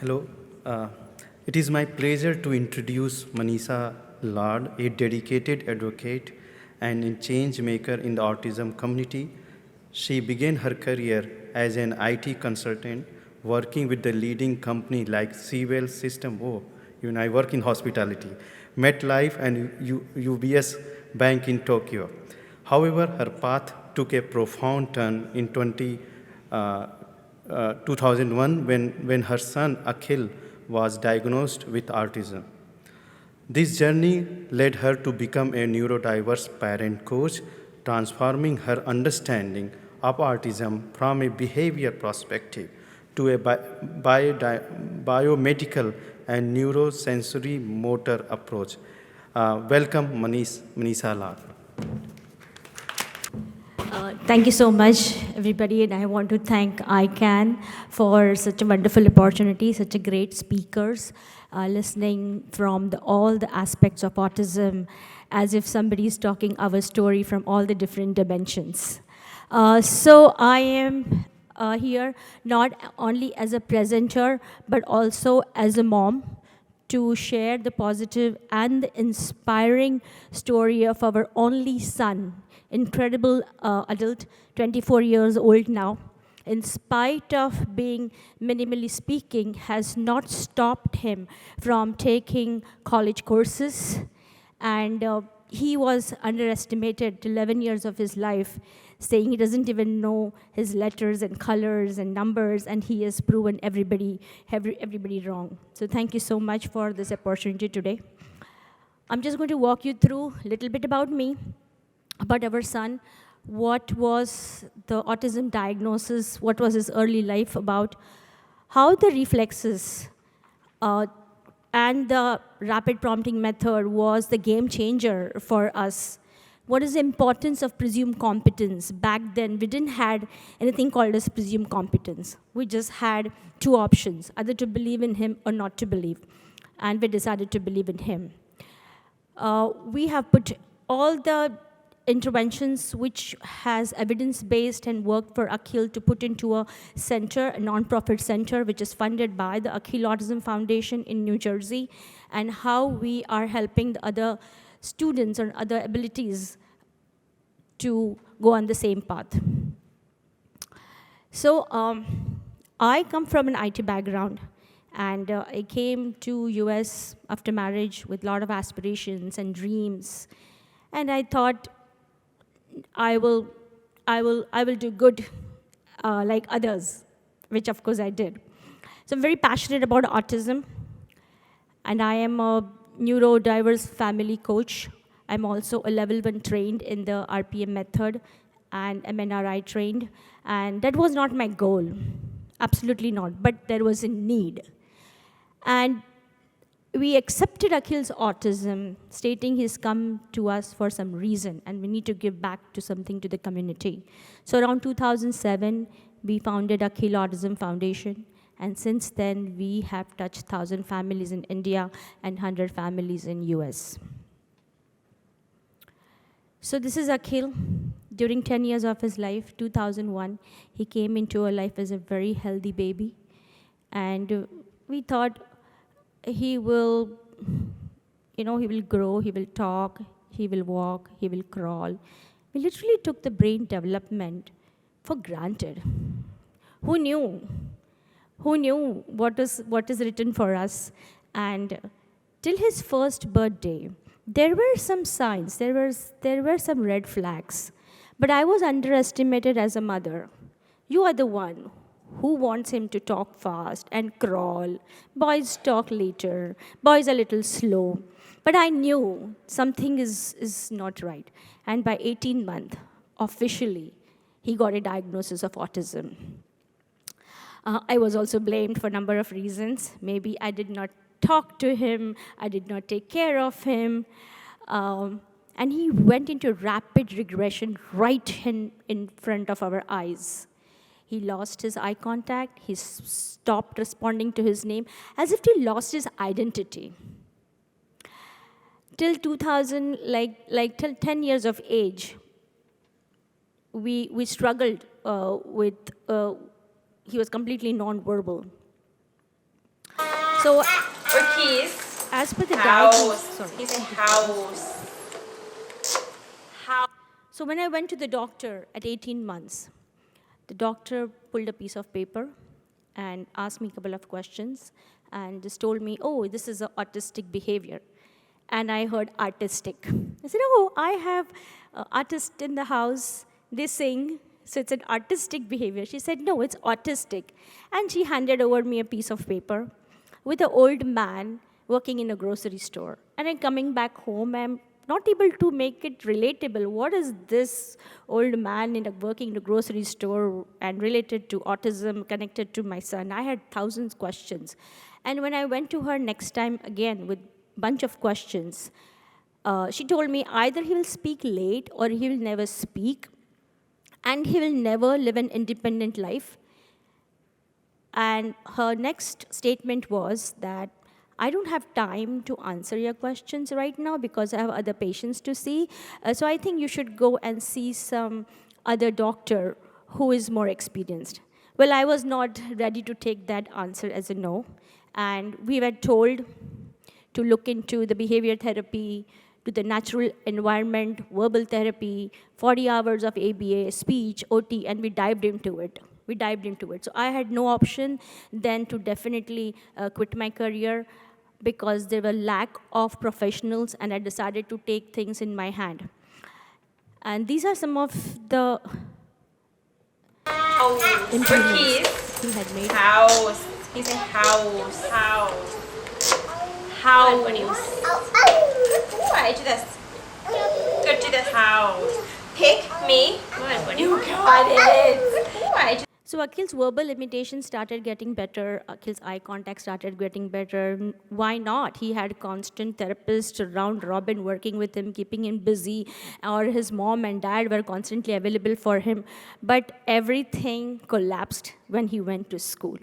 Hello. Uh, it is my pleasure to introduce Manisha Lad, a dedicated advocate and a change maker in the autism community. She began her career as an IT consultant, working with the leading company like Siebel Systems. Oh, even I work in hospitality, MetLife and UBS Bank in Tokyo. However, her path took a profound turn in 2001 when her son Akhil was diagnosed with autism. This journey led her to become a neurodiverse parent coach, transforming her understanding of autism from a behavior perspective to a biomedical and neurosensory motor approach. Welcome, Manisha Lad. Thank you so much, everybody, and I want to thank ICAN for such a wonderful opportunity, such a great speakers, listening from all the aspects of autism, as if somebody is talking our story from all the different dimensions. So I am here not only as a presenter, but also as a mom, to share the positive and the inspiring story of our only son, incredible adult, 24 years old now, in spite of being minimally speaking, has not stopped him from taking college courses. And he was underestimated 11 years of his life, saying he doesn't even know his letters and colors and numbers, and he has proven everybody wrong. So thank you so much for this opportunity today. I'm just going to walk you through a little bit about me, about our son, what was the autism diagnosis, what was his early life about, how the reflexes and the rapid prompting method was the game changer for us. What is the importance of presumed competence? Back then, we didn't have anything called as presumed competence. We just had two options, either to believe in him or not to believe. And we decided to believe in him. We have put all the interventions which has evidence-based and worked for Akhil to put into a center, a non-profit center, which is funded by the Akhil Autism Foundation in New Jersey, and how we are helping the other students or other abilities to go on the same path. So I come from an IT background, and I came to US after marriage with a lot of aspirations and dreams, and I thought I will do good like others, which of course I did. So I'm very passionate about autism, and I am a neurodiverse family coach. I'm also a level 1 trained in the RPM method and MNRI trained, and that was not my goal, absolutely not, but there was a need. And we accepted Akhil's autism, stating he's come to us for some reason, and we need to give back to something to the community. So around 2007, we founded Akhil Autism Foundation, and since then, we have touched 1,000 families in India and 100 families in US. So this is Akhil. During 10 years of his life, 2001, he came into our life as a very healthy baby, and we thought, he will grow, he will talk, he will walk, he will crawl. We literally took the brain development for granted. Who knew? Who knew what is written for us? And till his first birthday, there were some signs, there were some red flags. But I was underestimated as a mother. You are the one who wants him to talk fast and crawl. Boys talk later. Boys are a little slow. But I knew something is not right. And by 18 months, officially, he got a diagnosis of autism. I was also blamed for a number of reasons. Maybe I did not talk to him. I did not take care of him. And he went into rapid regression right in front of our eyes. He lost his eye contact. He stopped responding to his name, as if he lost his identity. Till 2000, till 10 years of age, we struggled with, he was completely non-verbal. So, Or keys. as per the House. diagnosis, sorry. He said house. House. So when I went to the doctor at 18 months, the doctor pulled a piece of paper and asked me a couple of questions and just told me, oh, this is an autistic behavior. And I heard artistic. I said, oh, I have artist in the house. They sing, so it's an artistic behavior. She said, no, it's autistic. And she handed over me a piece of paper with an old man working in a grocery store. And I'm coming back home, I'm not able to make it relatable. What is this old man working in a grocery store and related to autism, connected to my son? I had thousands of questions. And when I went to her next time again with a bunch of questions, she told me either he will speak late or he will never speak, and he will never live an independent life. And her next statement was that I don't have time to answer your questions right now because I have other patients to see. So I think you should go and see some other doctor who is more experienced. Well, I was not ready to take that answer as a no. And we were told to look into the behavior therapy, to the natural environment, verbal therapy, 40 hours of ABA, speech, OT, and we dived into it. So I had no option then to definitely quit my career because there were lack of professionals, and I decided to take things in my hand. And these are some of the House. Or improvements keys. he had made. House. He said house. House. House. Why do this? Good, do this. House. Pick me. You got it. Why? So Akhil's verbal limitation started getting better. Akhil's eye contact started getting better. Why not? He had constant therapists around Robin working with him, keeping him busy, or his mom and dad were constantly available for him. But everything collapsed when he went to school.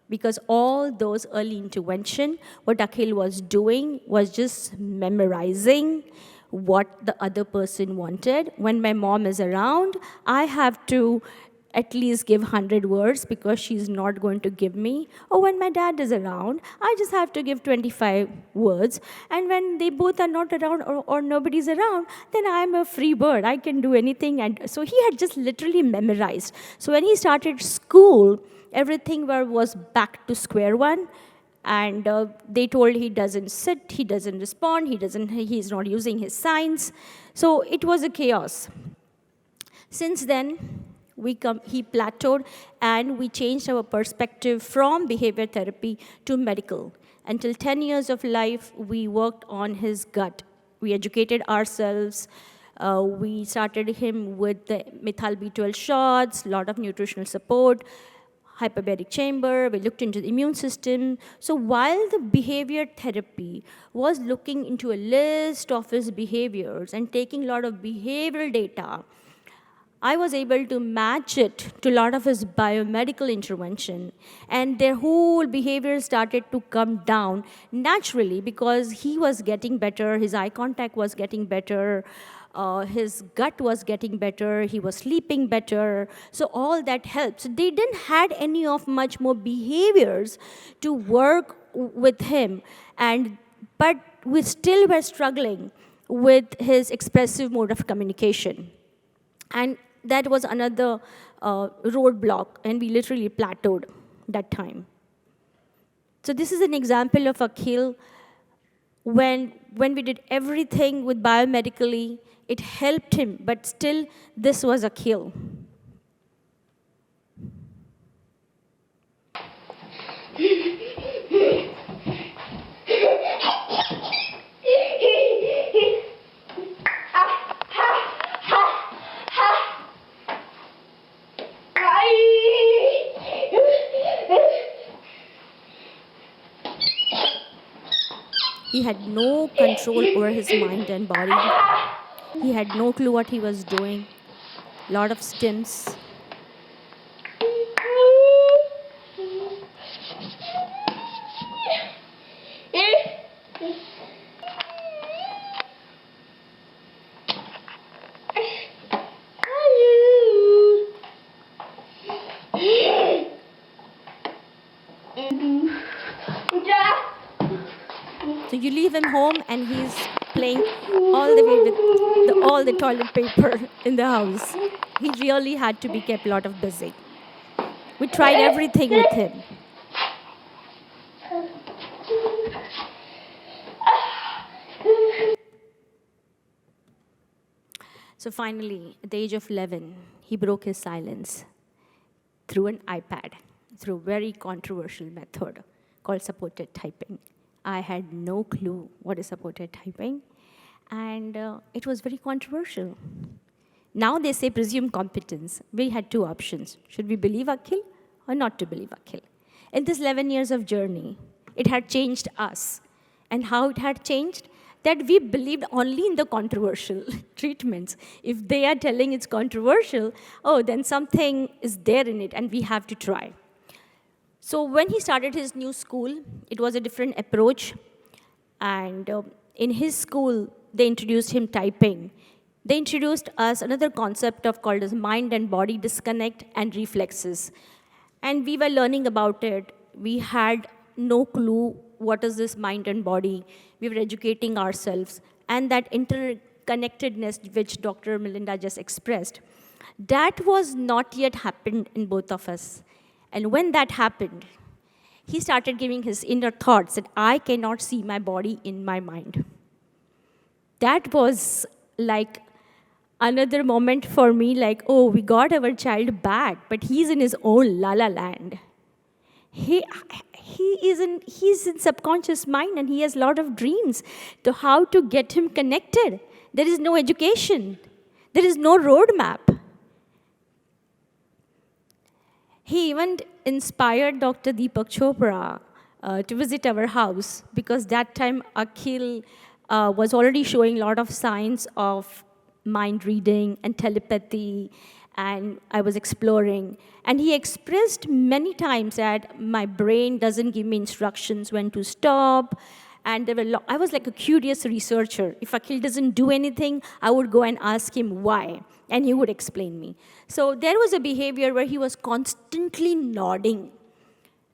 Because all those early intervention, what Akhil was doing was just memorizing what the other person wanted. When my mom is around, I have to at least give 100 words because she's not going to give me. Or when my dad is around, I just have to give 25 words. And when they both are not around or nobody's around, then I'm a free bird. I can do anything. And so he had just literally memorized. So when he started school, everything was back to square one. And they told he doesn't sit, he doesn't respond, he's not using his signs. So it was a chaos. Since then, he plateaued, and we changed our perspective from behavior therapy to medical. Until 10 years of life, we worked on his gut. We educated ourselves. We started him with the methyl B12 shots, a lot of nutritional support, hyperbaric chamber. We looked into the immune system. So while the behavior therapy was looking into a list of his behaviors and taking a lot of behavioral data, I was able to match it to a lot of his biomedical intervention, and their whole behavior started to come down naturally because he was getting better, his eye contact was getting better, his gut was getting better, he was sleeping better, so all that helped. So they didn't had any of much more behaviors to work with him, but we still were struggling with his expressive mode of communication. And that was another roadblock, and we literally plateaued that time. So this is an example of Akhil. When we did everything with biomedically, it helped him, but still, this was Akhil. He had no control over his mind and body. He had no clue what he was doing. A lot of stims. Yeah. So you leave him home and he's playing all the way with all the toilet paper in the house. He really had to be kept a lot of busy. We tried everything with him. So finally, at the age of 11, he broke his silence through an iPad, through a very controversial method called supported typing. I had no clue what is supported typing, and it was very controversial. Now they say presume competence. We had two options. Should we believe Akhil or not to believe Akhil? In this 11 years of journey, it had changed us. And how it had changed? That we believed only in the controversial treatments. If they are telling it's controversial, oh, then something is there in it, and we have to try. So when he started his new school, it was a different approach. And in his school, they introduced him typing. They introduced us another concept called as mind and body disconnect and reflexes. And we were learning about it. We had no clue what is this mind and body. We were educating ourselves. And that interconnectedness which Dr. Melinda just expressed, that was not yet happened in both of us. And when that happened, he started giving his inner thoughts that I cannot see my body in my mind. That was like another moment for me, like, oh, we got our child back, but he's in his own la-la land. He's in subconscious mind, and he has a lot of dreams to how to get him connected. There is no education. There is no roadmap. He even inspired Dr. Deepak Chopra to visit our house, because that time Akhil was already showing a lot of signs of mind reading and telepathy, and I was exploring. And he expressed many times that my brain doesn't give me instructions when to stop. And I was like a curious researcher. If Akhil doesn't do anything, I would go and ask him why, and he would explain me. So there was a behavior where he was constantly nodding,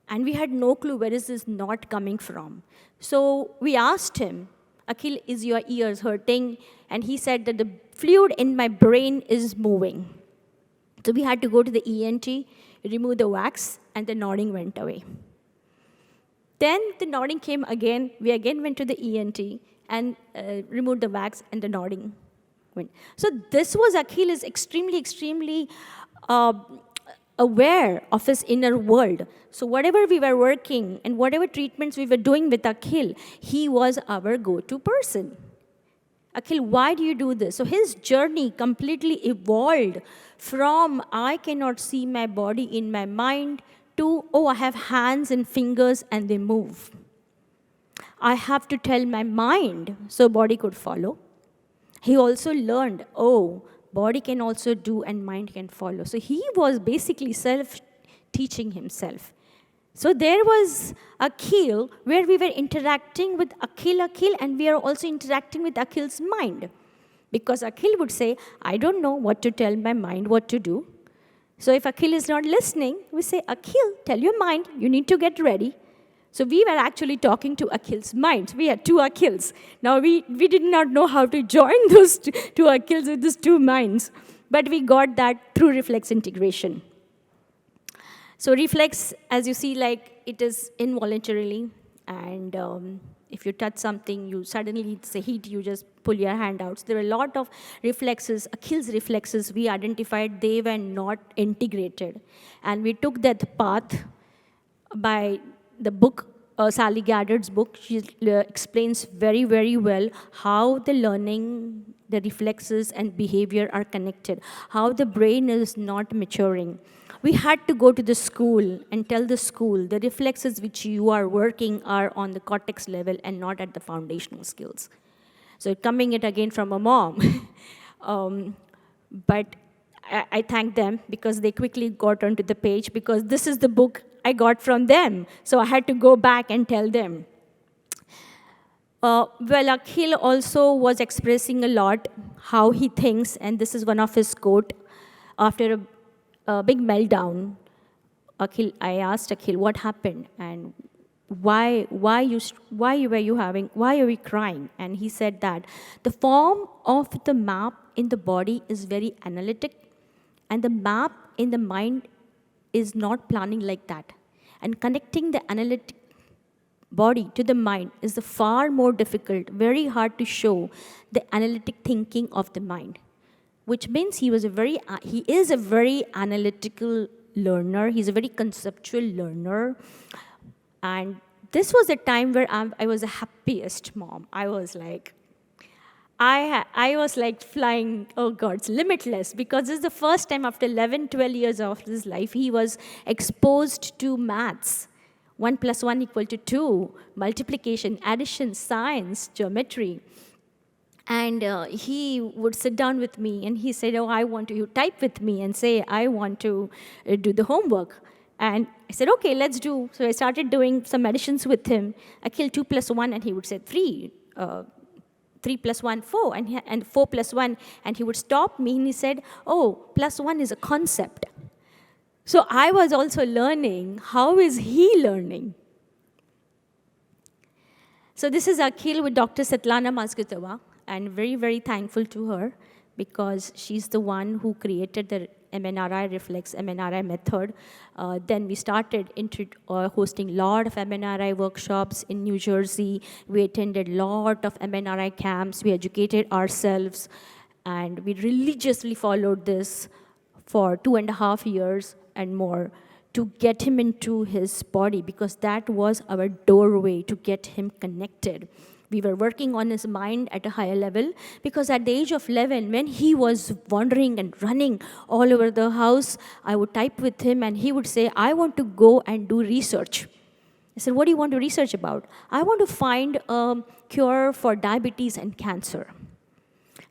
and we had no clue where is this nod coming from. So we asked him, Akhil, is your ears hurting? And he said that the fluid in my brain is moving. So we had to go to the ENT, remove the wax, and the nodding went away. Then the nodding came again. We again went to the ENT and removed the wax, and the nodding went. So this was Akhil is extremely aware of his inner world. So whatever we were working and whatever treatments we were doing with Akhil, he was our go-to person. Akhil, why do you do this? So his journey completely evolved from I cannot see my body in my mind to, oh, I have hands and fingers and they move. I have to tell my mind so body could follow. He also learned, oh, body can also do and mind can follow. So he was basically self-teaching himself. So there was Akhil where we were interacting with Akhil, and we are also interacting with Akhil's mind. Because Akhil would say, I don't know what to tell my mind what to do. So if Akhil is not listening, we say, Akhil, tell your mind, you need to get ready. So we were actually talking to Akhil's mind. We had two Akhils. Now we did not know how to join those two Akhils with these two minds. But we got that through reflex integration. So reflex, as you see, like it is involuntarily. And if you touch something, you suddenly, it's a heat, you just pull your hand out. So there are a lot of reflexes, Akhil's reflexes we identified, they were not integrated. And we took that path by the book, Sally Gaddard's book. She explains very, very well how the learning, the reflexes and behavior are connected, how the brain is not maturing. We had to go to the school and tell the school the reflexes which you are working are on the cortex level and not at the foundational skills. So coming it again from a mom. But I thank them because they quickly got onto the page because this is the book I got from them. So I had to go back and tell them. Well, Akhil also was expressing a lot how he thinks, and this is one of his quote. After a big meltdown, I asked Akhil, what happened? And why are we crying? And he said that the form of the map in the body is very analytic, and the map in the mind is not planning like that. And connecting the analytic body to the mind is the far more difficult, very hard to show the analytic thinking of the mind, which means he is a very analytical learner. He's a very conceptual learner. And this was a time where I was the happiest mom. I was like flying, oh God, it's limitless, because this is the first time after 11, 12 years of his life, he was exposed to maths. 1 + 1 = 2, multiplication, addition, science, geometry. And he would sit down with me and he said, oh, I want to, you type with me and say, I want to do the homework. And I said, okay, let's do. So I started doing some additions with him. Akhil, 2 + 1, and he would say 3. 3 + 1, 4, and 4 + 1. And he would stop me and he said, oh, +1 is a concept. So I was also learning. How is he learning? So this is Akhil with Dr. Svetlana Mazgutova, and very, very thankful to her, because she's the one who created the MNRI Reflex MNRI method. Then we started hosting a lot of MNRI workshops in New Jersey. We attended a lot of MNRI camps. We educated ourselves, and we religiously followed this for 2.5 years and more to get him into his body, because that was our doorway to get him connected. We were working on his mind at a higher level, because at the age of 11, when he was wandering and running all over the house, I would type with him and he would say, I want to go and do research. I said, what do you want to research about? I want to find a cure for diabetes and cancer.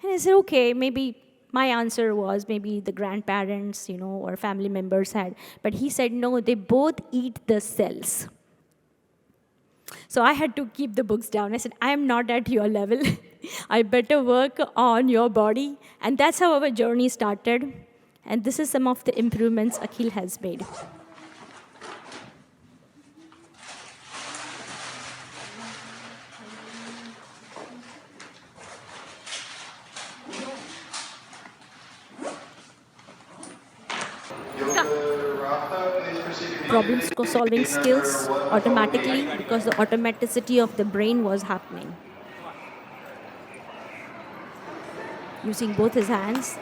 And I said, okay, maybe my answer was maybe the grandparents, or family members had. But he said, no, they both eat the cells. So I had to keep the books down. I said, I am not at your level. I better work on your body. And that's how our journey started. And this is some of the improvements Akhil has made. Problem-solving skills automatically, because the automaticity of the brain was happening. Using both his hands.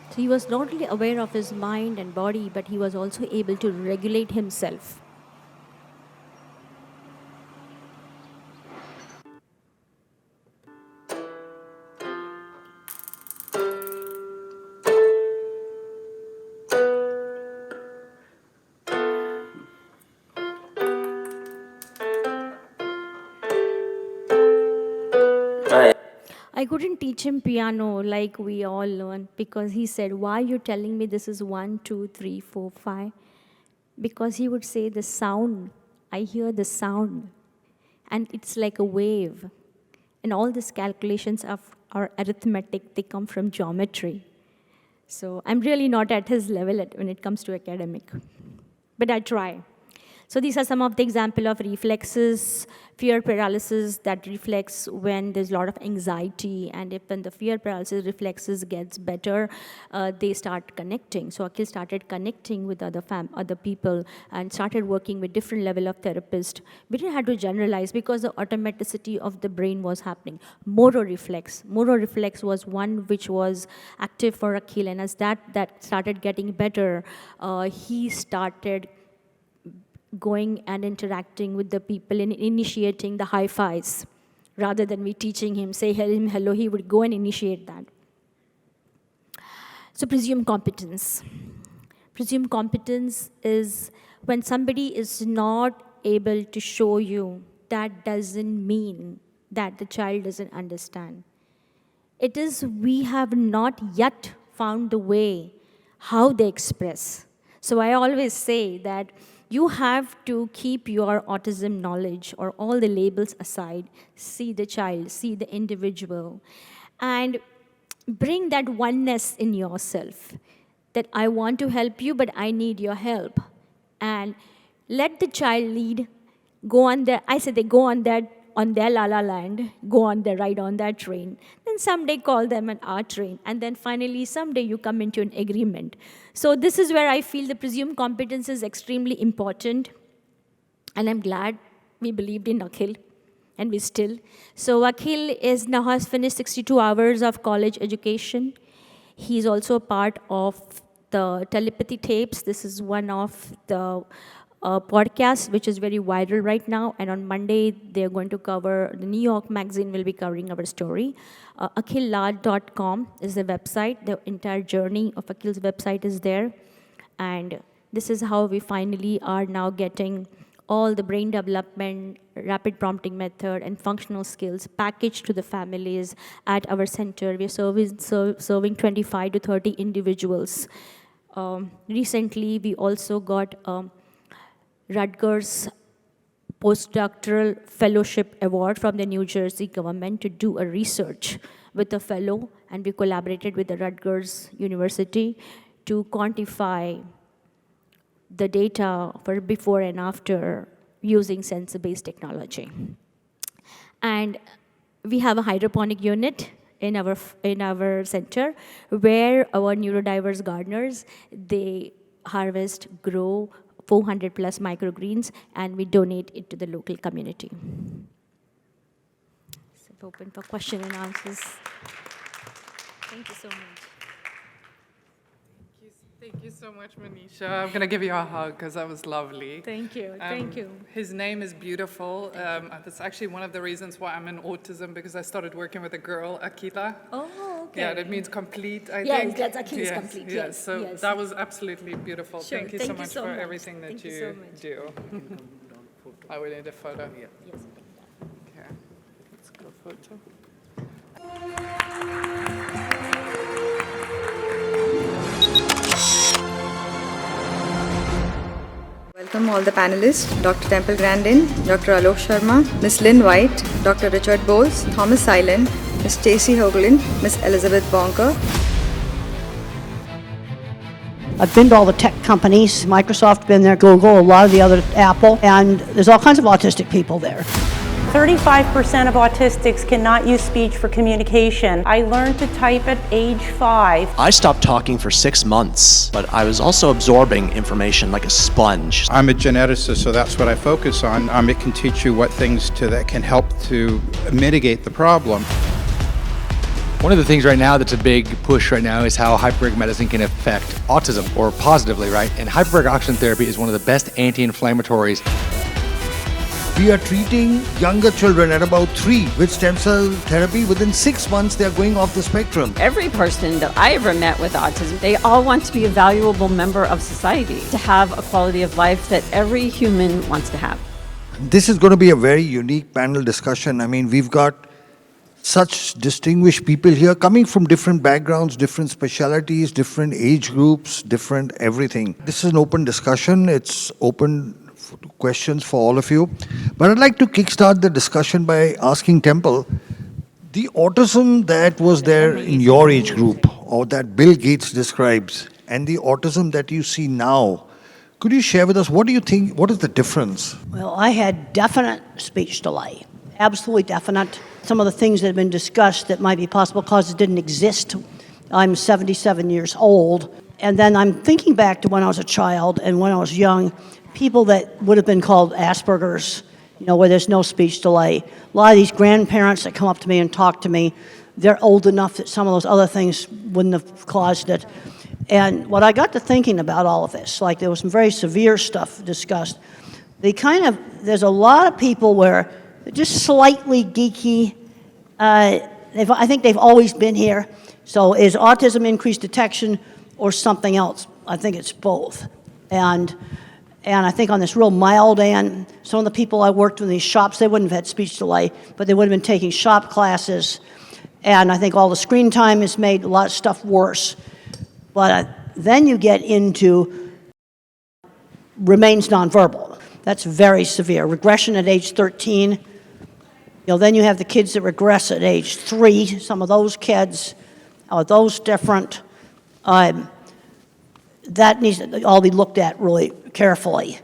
So he was not only aware of his mind and body, but he was also able to regulate himself. I couldn't teach him piano like we all learn, because he said, why are you telling me this is 1, 2, 3, 4, 5? Because he would say the sound, I hear the sound, and it's like a wave. And all these calculations are arithmetic, they come from geometry. So I'm really not at his level when it comes to academic, but I try. So these are some of the example of reflexes, fear paralysis that reflects when there's a lot of anxiety, and if when the fear paralysis reflexes gets better, they start connecting. So Akhil started connecting with other people and started working with different level of therapists. We didn't have to generalize, because the automaticity of the brain was happening. Motor reflex was one which was active for Akhil, and as that started getting better, he started going and interacting with the people and initiating the high fives. Rather than me teaching him, say hello, he would go and initiate that. So presumed competence. Presumed competence is when somebody is not able to show you, that doesn't mean that the child doesn't understand. It is we have not yet found the way how they express. So I always say that you have to keep your autism knowledge or all the labels aside, see the child, see the individual, and bring that oneness in yourself, that I want to help you, but I need your help. And let the child lead, go on their, I say they go on their la la land, go on the ride on that train. Then someday call them an art train. And then finally, someday you come into an agreement. So this is where I feel the presumed competence is extremely important. And I'm glad we believed in Akhil. And we still. So Akhil now has finished 62 hours of college education. He's also a part of the telepathy tapes. This is one of the podcasts which is very viral right now. And on Monday, they're going to cover, the New York Magazine will be covering our story. Akhillad.com is the website. The entire journey of Akhil's website is there. And this is how we finally are now getting all the brain development, rapid prompting method, and functional skills packaged to the families at our center. We're serving 25 to 30 individuals. Recently, we also got Rutgers Postdoctoral Fellowship Award from the New Jersey government to do a research with a fellow, and we collaborated with the Rutgers University to quantify the data for before and after using sensor-based technology. And we have a hydroponic unit in our center where our neurodiverse gardeners, they harvest, grow 400 plus microgreens, and we donate it to the local community. So open for question and answers. Thank you so much. Thank you so much, Manisha. I'm going to give you a hug because that was lovely. Thank you. Thank you. His name is beautiful. That's actually one of the reasons why I'm in autism, because I started working with a girl, Akila. Oh, okay. Yeah, that means complete, I Yes, think. that's Akhil is Yes, complete, yes. yes, So yes. that was absolutely beautiful. Sure, Thank you so much for everything that Thank you you so much. do. I will need a photo. Yes. Okay, let's go photo. Welcome all the panelists, Dr. Temple Grandin, Dr. Alok Sharma, Ms. Lynn White, Dr. Richard Bowles, Thomas Silent, Ms. Stacey Hoagland, Ms. Elizabeth Bonker. I've been to all the tech companies, Microsoft, been there, Google, a lot of the other, Apple, and there's all kinds of autistic people there. 35% of autistics cannot use speech for communication. I learned to type at age 5. I stopped talking for 6 months, but I was also absorbing information like a sponge. I'm a geneticist, so that's what I focus on. It can teach you what things that can help to mitigate the problem. One of the things right now that's a big push right now is how hyperbaric medicine can affect autism, or positively, right? And hyperbaric oxygen therapy is one of the best anti-inflammatories. We are treating younger children at about 3 with stem cell therapy. Within 6 months, they are going off the spectrum. Every person that I ever met with autism, they all want to be a valuable member of society, to have a quality of life that every human wants to have. This is going to be a very unique panel discussion. I mean, we've got such distinguished people here coming from different backgrounds, different specialities, different age groups, different everything. This is an open discussion. It's open questions for all of you. But I'd like to kickstart the discussion by asking Temple, the autism that was there in your age group, or that Bill Gates describes, and the autism that you see now, could you share with us, what do you think, what is the difference? Well, I had definite speech delay, absolutely definite. Some of the things that have been discussed that might be possible causes didn't exist. I'm 77 years old, and then I'm thinking back to when I was a child and when I was young, people that would have been called Asperger's, where there's no speech delay. A lot of these grandparents that come up to me and talk to me, they're old enough that some of those other things wouldn't have caused it. And what I got to thinking about all of this, like there was some very severe stuff discussed, there's a lot of people where they're just slightly geeky. I think they've always been here. So is autism increased detection or something else? I think it's both. And I think on this real mild end, some of the people I worked with in these shops, they wouldn't have had speech delay, but they would have been taking shop classes. And I think all the screen time has made a lot of stuff worse. But then you get into remains nonverbal. That's very severe. Regression at age 13. Then you have the kids that regress at age 3. Some of those kids, are those different? That needs to all be looked at really carefully.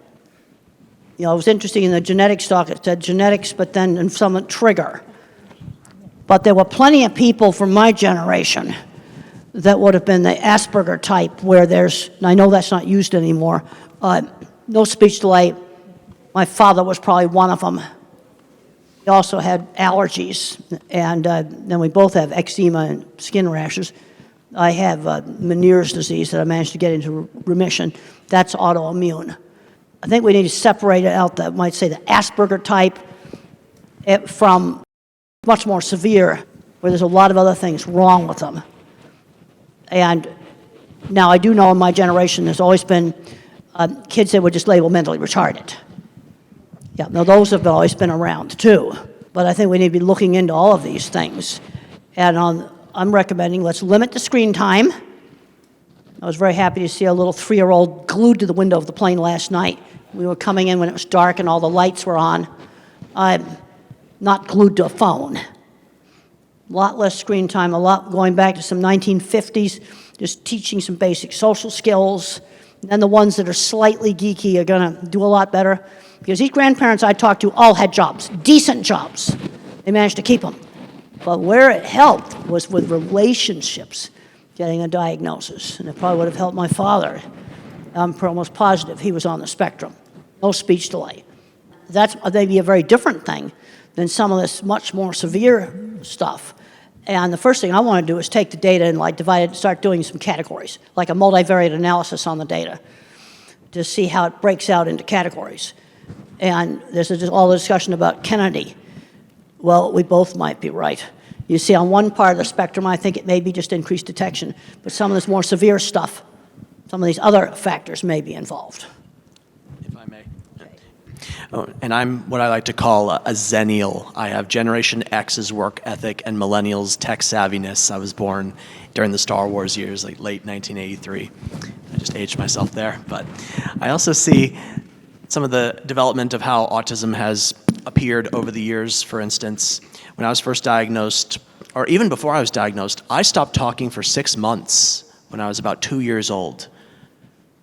It was interesting in the genetics talk, it said genetics, but then in some trigger. But there were plenty of people from my generation that would have been the Asperger type, where there's, and I know that's not used anymore, no speech delay. My father was probably one of them. He also had allergies, and then we both have eczema and skin rashes. I have Meniere's disease that I managed to get into remission. That's autoimmune. I think we need to separate it out, might say the Asperger type from much more severe, where there's a lot of other things wrong with them. And now I do know in my generation there's always been kids that were just labeled mentally retarded. Yeah, now those have always been around too. But I think we need to be looking into all of these things. And I'm recommending let's limit the screen time. I was very happy to see a little 3-year-old glued to the window of the plane last night. We were coming in when it was dark and all the lights were on. I'm not glued to a phone. A lot less screen time, a lot going back to some 1950s, just teaching some basic social skills. And then the ones that are slightly geeky are going to do a lot better. Because these grandparents I talked to all had jobs, decent jobs. They managed to keep them. But where it helped was with relationships, getting a diagnosis. And it probably would have helped my father. I'm almost positive he was on the spectrum. No speech delay. That's maybe a very different thing than some of this much more severe stuff. And the first thing I want to do is take the data and divide it, start doing some categories, like a multivariate analysis on the data, to see how it breaks out into categories. And there's just all the discussion about Kennedy. Well, we both might be right. You see, on one part of the spectrum, I think it may be just increased detection, but some of this more severe stuff, some of these other factors may be involved. If I may. Oh, and I'm what I like to call a zennial. I have Generation X's work ethic and millennials' tech savviness. I was born during the Star Wars years, like late 1983. I just aged myself there. But I also see some of the development of how autism has appeared over the years. For instance, when I was first diagnosed, or even before I was diagnosed, I stopped talking for 6 months when I was about 2 years old.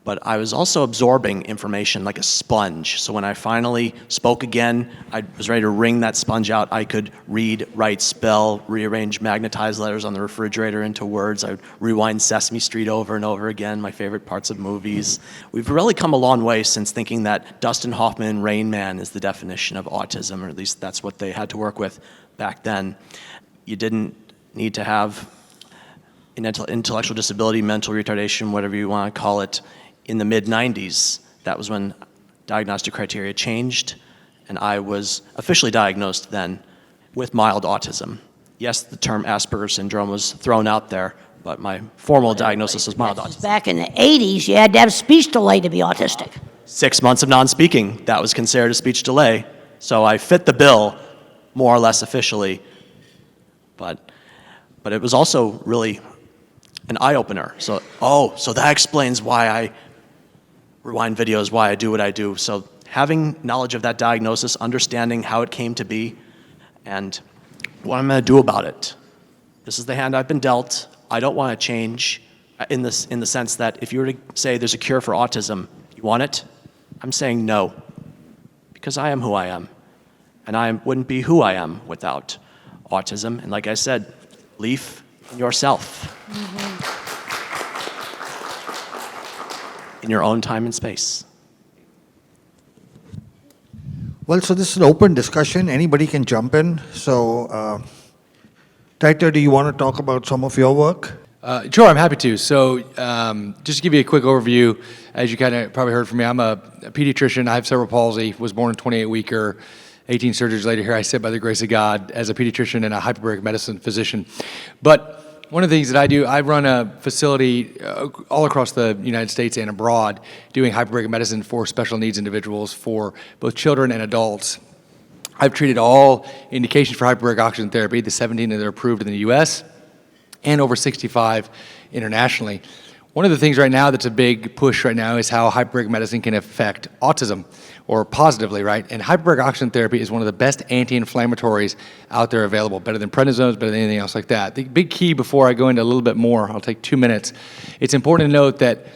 But I was also absorbing information like a sponge. So when I finally spoke again, I was ready to wring that sponge out. I could read, write, spell, rearrange magnetized letters on the refrigerator into words. I would rewind Sesame Street over and over again, my favorite parts of movies. We've really come a long way since thinking that Dustin Hoffman and Rain Man is the definition of autism, or at least that's what they had to work with back then. You didn't need to have an intellectual disability, mental retardation, whatever you want to call it. In the mid-90s, that was when diagnostic criteria changed, and I was officially diagnosed then with mild autism. Yes, the term Asperger's syndrome was thrown out there, but my formal diagnosis was mild autism. Back in the 80s, you had to have speech delay to be autistic. 6 months of non-speaking, that was considered a speech delay. So I fit the bill, more or less officially, but it was also really an eye-opener. So that explains why I rewind videos, why I do what I do. So having knowledge of that diagnosis, understanding how it came to be, and what I'm going to do about it. This is the hand I've been dealt. I don't want to change in the sense that if you were to say there's a cure for autism, you want it? I'm saying no, because I am who I am, and I wouldn't be who I am without autism. And like I said, belief in yourself. Mm-hmm. In your own time and space. Well, so this is an open discussion. Anybody can jump in. So, Taita, do you want to talk about some of your work? Sure, I'm happy to. So just to give you a quick overview, as you kind of probably heard from me, I'm a pediatrician. I have cerebral palsy, was born in 28-weeker. 18 surgeries later, here I sit by the grace of God as a pediatrician and a hyperbaric medicine physician. But one of the things that I do, I run a facility all across the United States and abroad doing hyperbaric medicine for special needs individuals, for both children and adults. I've treated all indications for hyperbaric oxygen therapy, the 17 that are approved in the US, and over 65 internationally. One of the things right now that's a big push right now is how hyperbaric medicine can affect autism, or positively, right? And hyperbaric oxygen therapy is one of the best anti-inflammatories out there available, better than prednisones, better than anything else like that. The big key, before I go into a little bit more, I'll take 2 minutes, it's important to note that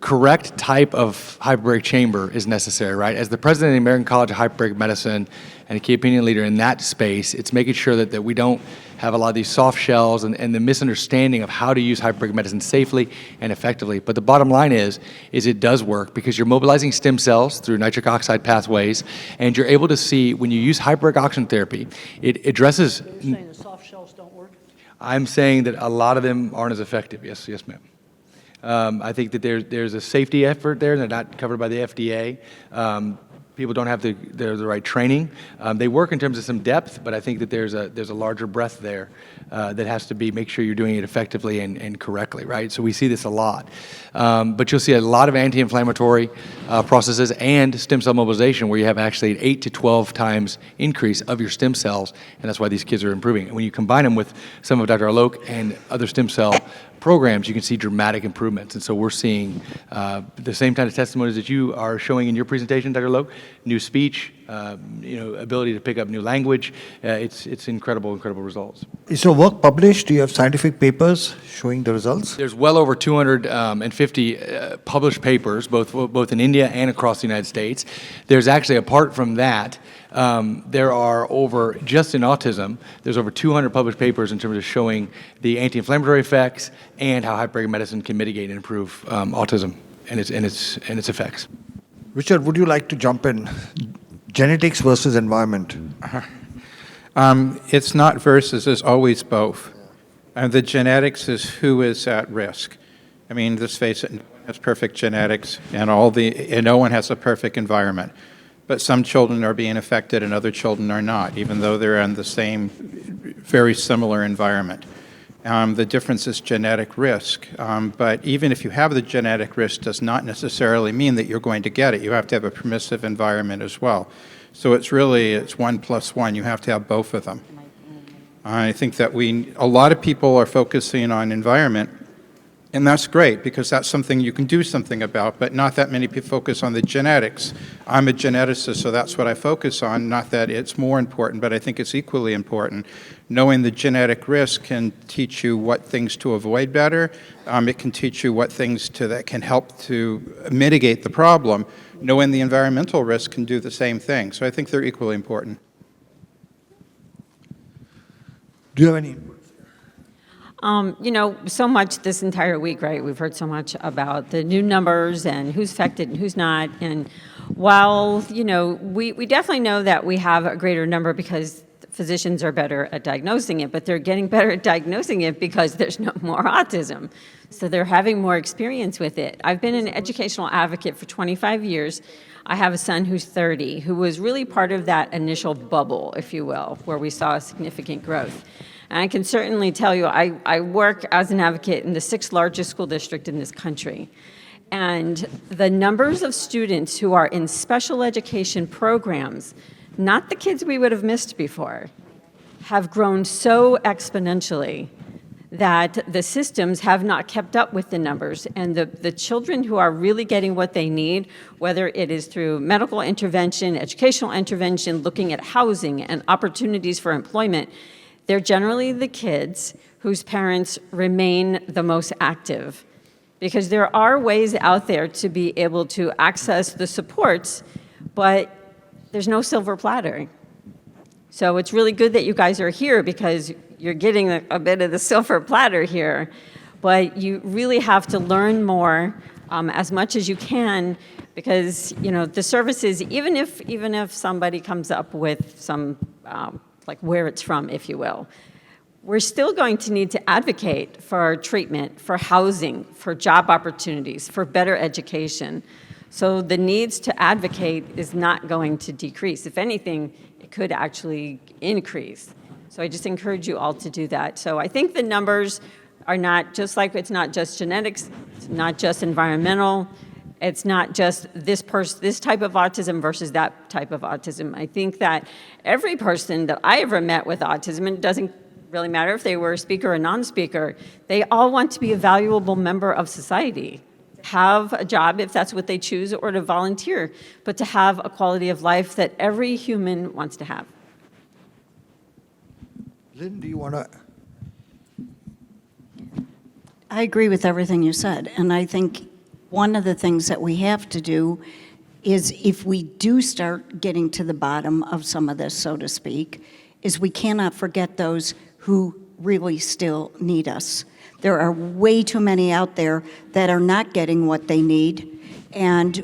correct type of hyperbaric chamber is necessary, right? As the president of the American College of Hyperbaric Medicine and a key opinion leader in that space, it's making sure that we don't have a lot of these soft shells and the misunderstanding of how to use hyperbaric medicine safely and effectively. But the bottom line is it does work, because you're mobilizing stem cells through nitric oxide pathways, and you're able to see when you use hyperbaric oxygen therapy, it addresses... So you're saying the soft shells don't work? I'm saying that a lot of them aren't as effective. Yes, ma'am. I think that there's a safety effort there. They're not covered by the FDA. People don't have the right training. They work in terms of some depth, but I think that there's a larger breadth there that has to make sure you're doing it effectively and correctly, right? So we see this a lot. But you'll see a lot of anti-inflammatory processes and stem cell mobilization, where you have actually an 8 to 12 times increase of your stem cells, and that's why these kids are improving. And when you combine them with some of Dr. Alok and other stem cell programs, you can see dramatic improvements. And so we're seeing the same kind of testimonies that you are showing in your presentation, Dr. Loke. New speech, ability to pick up new language. It's incredible results. Is your work published? Do you have scientific papers showing the results? There's well over 250 published papers, both in India and across the United States. There's actually, apart from that, there are over, just in autism, there's over 200 published papers in terms of showing the anti-inflammatory effects and how hyperbaric medicine can mitigate and improve autism and its effects. Richard, would you like to jump in? Genetics versus environment. It's not versus, it's always both. The genetics is who is at risk. I mean, let's face it, no one has perfect genetics, and no one has a perfect environment. But some children are being affected and other children are not, even though they're in the same, very similar environment. The difference is genetic risk. But even if you have the genetic risk, does not necessarily mean that you're going to get it. You have to have a permissive environment as well. So it's 1 + 1. You have to have both of them. I think that a lot of people are focusing on environment, and that's great, because that's something you can do something about, but not that many people focus on the genetics. I'm a geneticist, so that's what I focus on. Not that it's more important, but I think it's equally important. Knowing the genetic risk can teach you what things to avoid better. It can teach you what things that can help to mitigate the problem. Knowing the environmental risk can do the same thing. So I think they're equally important. Do you have any input? So much this entire week, right? We've heard so much about the new numbers and who's affected and who's not. And while, we definitely know that we have a greater number because physicians are better at diagnosing it, but they're getting better at diagnosing it because there's no more autism. So they're having more experience with it. I've been an educational advocate for 25 years. I have a son who's 30, who was really part of that initial bubble, if you will, where we saw significant growth. And I can certainly tell you, I work as an advocate in the 6th largest school district in this country. And the numbers of students who are in special education programs, not the kids we would have missed before, have grown so exponentially that the systems have not kept up with the numbers. And the children who are really getting what they need, whether it is through medical intervention, educational intervention, looking at housing and opportunities for employment, they're generally the kids whose parents remain the most active. Because there are ways out there to be able to access the supports, but there's no silver platter. So it's really good that you guys are here, because you're getting a bit of the silver platter here, but you really have to learn more as much as you can, because the services, even if somebody comes up with some like where it's from, if you will, we're still going to need to advocate for treatment, for housing, for job opportunities, for better education. So the needs to advocate is not going to decrease. If anything, it could actually increase. So I just encourage you all to do that. So I think the numbers are not just like, it's not just genetics, it's not just environmental, it's not just this type of autism versus that type of autism. I think that every person that I ever met with autism, and it doesn't really matter if they were a speaker or non-speaker, they all want to be a valuable member of society, to have a job if that's what they choose, or to volunteer, but to have a quality of life that every human wants to have. Lynn, do you want to? I agree with everything you said, and I think one of the things that we have to do is, if we do start getting to the bottom of some of this, so to speak, is we cannot forget those who really still need us. There are way too many out there that are not getting what they need, and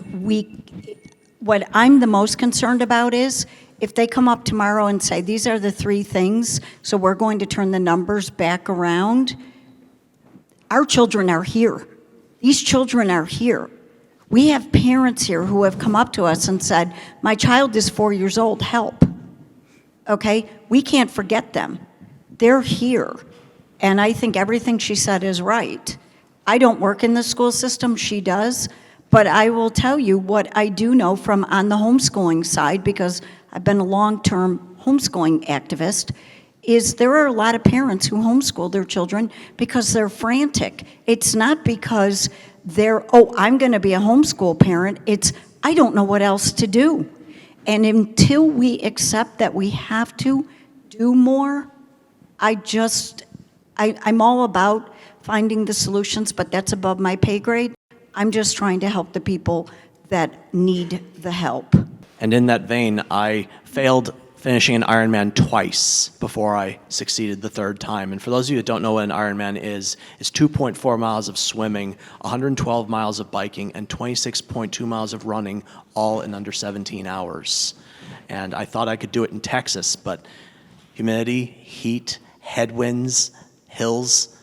what I'm the most concerned about is if they come up tomorrow and say, these are the 3 things, so we're going to turn the numbers back around. Our children are here. These children are here. We have parents here who have come up to us and said, my child is 4 years old, help. Okay? We can't forget them. They're here. And I think everything she said is right. I don't work in the school system, she does, but I will tell you what I do know from on the homeschooling side, because I've been a long-term homeschooling activist, is there are a lot of parents who homeschool their children because they're frantic. It's not because they're, oh, I'm going to be a homeschool parent. It's, I don't know what else to do. And until we accept that we have to do more, I'm all about finding the solutions, but that's above my pay grade. I'm just trying to help the people that need the help. And in that vein, I failed finishing an Ironman twice before I succeeded the 3rd time. And for those of you that don't know what an Ironman is, it's 2.4 miles of swimming, 112 miles of biking, and 26.2 miles of running, all in under 17 hours. And I thought I could do it in Texas, but humidity, heat, headwinds, hills,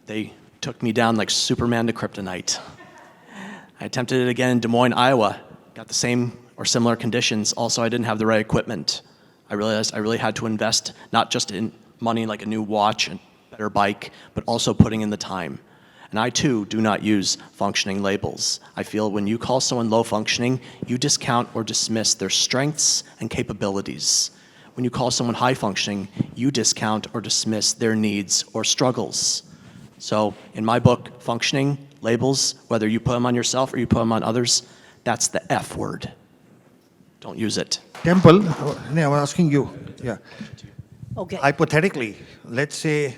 they took me down like Superman to kryptonite. I attempted it again in Des Moines, Iowa, got the same or similar conditions. Also, I didn't have the right equipment. I realized I really had to invest not just in money like a new watch and better bike, but also putting in the time. And I too do not use functioning labels. I feel when you call someone low functioning, you discount or dismiss their strengths and capabilities. When you call someone high functioning, you discount or dismiss their needs or struggles. So in my book, functioning labels, whether you put them on yourself or you put them on others, that's the F word. Don't use it. Temple, I'm asking you. Yeah. Okay. Hypothetically, let's say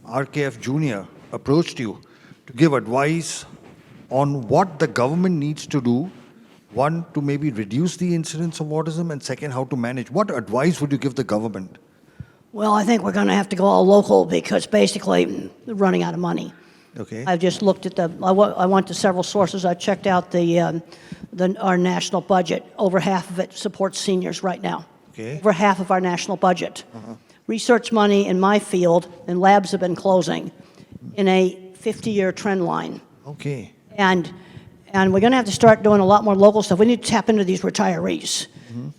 RKF Jr. approached you to give advice on what the government needs to do. One, to maybe reduce the incidence of autism, and second, how to manage. What advice would you give the government? Well, I think we're going to have to go all local because basically they're running out of money. Okay. I've just looked at I went to several sources. I checked out our national budget. Over half of it supports seniors right now. Okay. Over half of our national budget. Research money in my field and labs have been closing in a 50-year trend line. Okay. And we're going to have to start doing a lot more local stuff. We need to tap into these retirees.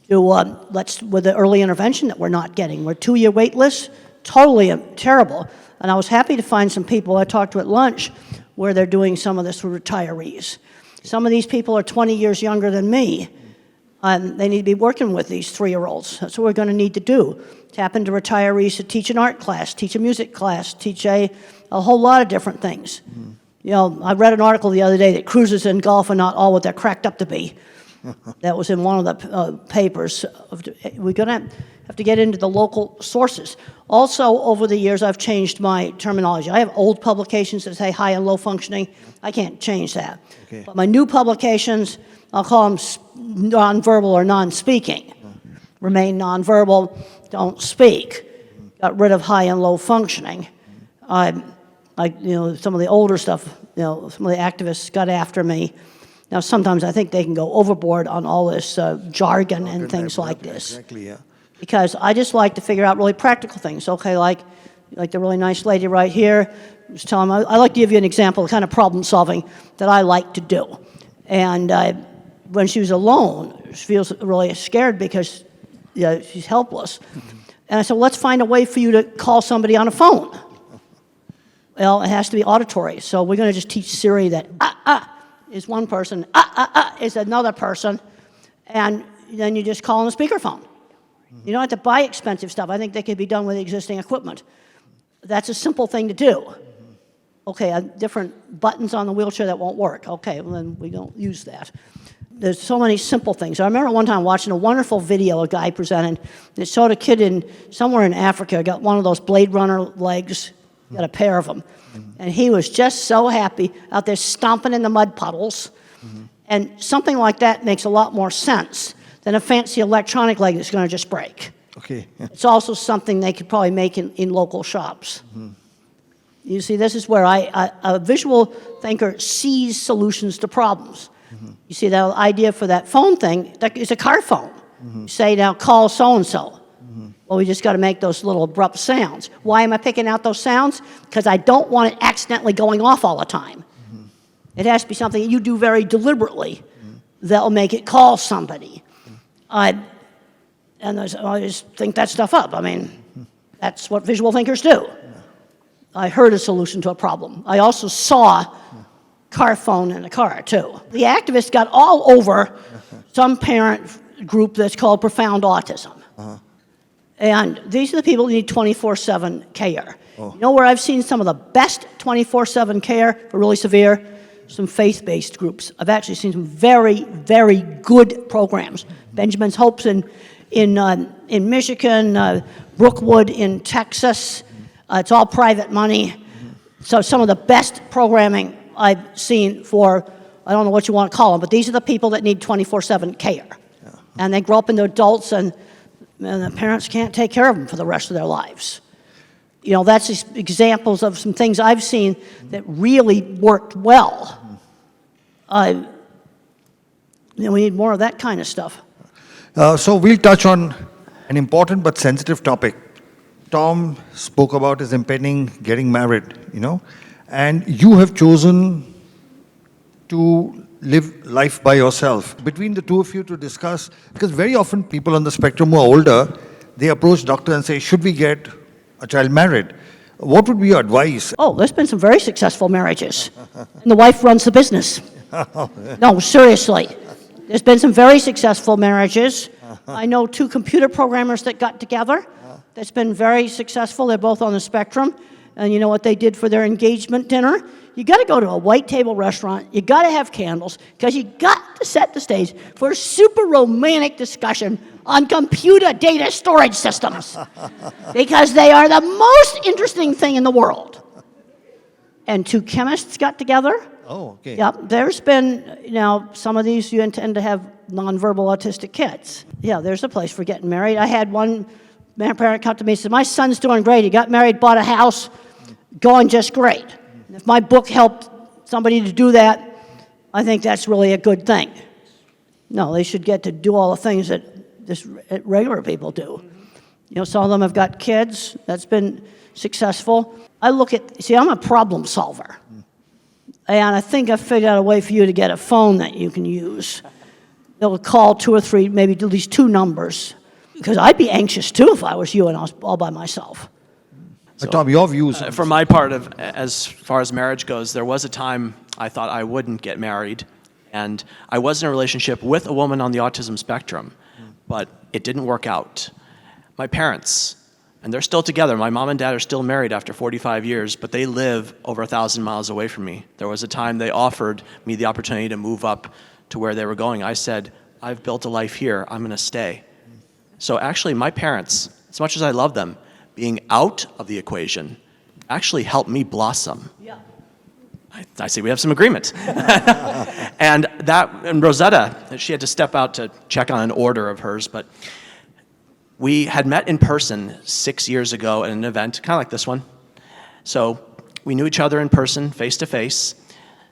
With the early intervention that we're not getting. We're 2-year wait lists, totally terrible. And I was happy to find some people I talked to at lunch where they're doing some of this with retirees. Some of these people are 20 years younger than me. They need to be working with these 3-year-olds. That's what we're going to need to do. Tap into retirees to teach an art class, teach a music class, teach a whole lot of different things. You know, I read an article the other day that cruises in golf are not all what they're cracked up to be. That was in one of the papers. We're going to have to get into the local sources. Also, over the years, I've changed my terminology. I have old publications that say high and low functioning. I can't change that. Okay. But my new publications, I'll call them nonverbal or non-speaking. Remain nonverbal, don't speak. Got rid of high and low functioning. Some of the older stuff, some of the activists got after me. Now, sometimes I think they can go overboard on all this jargon and things like this. Exactly, yeah. Because I just like to figure out really practical things. Okay, like like the really nice lady right here, just tell them, I like to give you an example of the kind of problem solving that I like to do. And when she was alone, she feels really scared because she's helpless. And I said, let's find a way for you to call somebody on a phone. Well, it has to be auditory, so we're going to just teach Siri that is one person, is another person, and then you just call on a speakerphone. You don't have to buy expensive stuff. I think that could be done with existing equipment. That's a simple thing to do. Okay, different buttons on the wheelchair that won't work. Okay, well then we don't use that. There's so many simple things. I remember one time watching a wonderful video a guy presented. It showed a kid somewhere in Africa, got one of those Blade Runner legs, got a pair of them. And he was just so happy out there stomping in the mud puddles. And something like that makes a lot more sense than a fancy electronic leg that's going to just break. Okay. It's also something they could probably make in local shops. You see, this is where a visual thinker sees solutions to problems. You see, the idea for that phone thing, that is a car phone. You say, now call so-and-so. Well, we just got to make those little abrupt sounds. Why am I picking out those sounds? Because I don't want it accidentally going off all the time. It has to be something that you do very deliberately that will make it call somebody. I just think that stuff up. I mean, that's what visual thinkers do. I heard a solution to a problem. I also saw car phone in the car, too. The activists got all over some parent group that's called Profound Autism. And these are the people who need 24/7 care. You know where I've seen some of the best 24/7 care for really severe? Some faith-based groups. I've actually seen some very, very good programs. Benjamin's Hopes in Michigan, Brookwood in Texas. It's all private money. So some of the best programming I've seen for, I don't know what you want to call them, but these are the people that need 24/7 care. And they grow up into adults and the parents can't take care of them for the rest of their lives. You know, that's just examples of some things I've seen that really worked well. We need more of that kind of stuff. So we'll touch on an important but sensitive topic. Tom spoke about his impending getting married, and you have chosen to live life by yourself. Between the two of you to discuss, because very often people on the spectrum who are older, they approach doctor and say, should we get a child married? What would be your advice? Oh, there's been some very successful marriages. And the wife runs the business. No, seriously. There's been some very successful marriages. I know 2 computer programmers that got together. That's been very successful. They're both on the spectrum. And you know what they did for their engagement dinner? You got to go to a white table restaurant. You got to have candles because you got to set the stage for a super romantic discussion on computer data storage systems because they are the most interesting thing in the world. And 2 chemists got together. Oh, okay. Yep. There's been, some of these you intend to have nonverbal autistic kids. Yeah, there's a place for getting married. I had one parent come to me and said, my son's doing great. He got married, bought a house, going just great. If my book helped somebody to do that, I think that's really a good thing. No, they should get to do all the things that just regular people do. Some of them have got kids. That's been successful. I'm a problem solver. And I think I've figured out a way for you to get a phone that you can use. It'll call 2 or 3, maybe at least 2 numbers. Because I'd be anxious too if I was you and I was all by myself. So, Tom, your views? For my part, as far as marriage goes, there was a time I thought I wouldn't get married. And I was in a relationship with a woman on the autism spectrum, but it didn't work out. My parents, and they're still together. My mom and dad are still married after 45 years, but they live over 1,000 miles away from me. There was a time they offered me the opportunity to move up to where they were going. I said, I've built a life here. I'm going to stay. So actually, my parents, as much as I love them, being out of the equation actually helped me blossom. Yeah. I see we have some agreement. and Rosetta, she had to step out to check on an order of hers, but we had met in person 6 years ago at an event, kind of like this one. So we knew each other in person, face to face,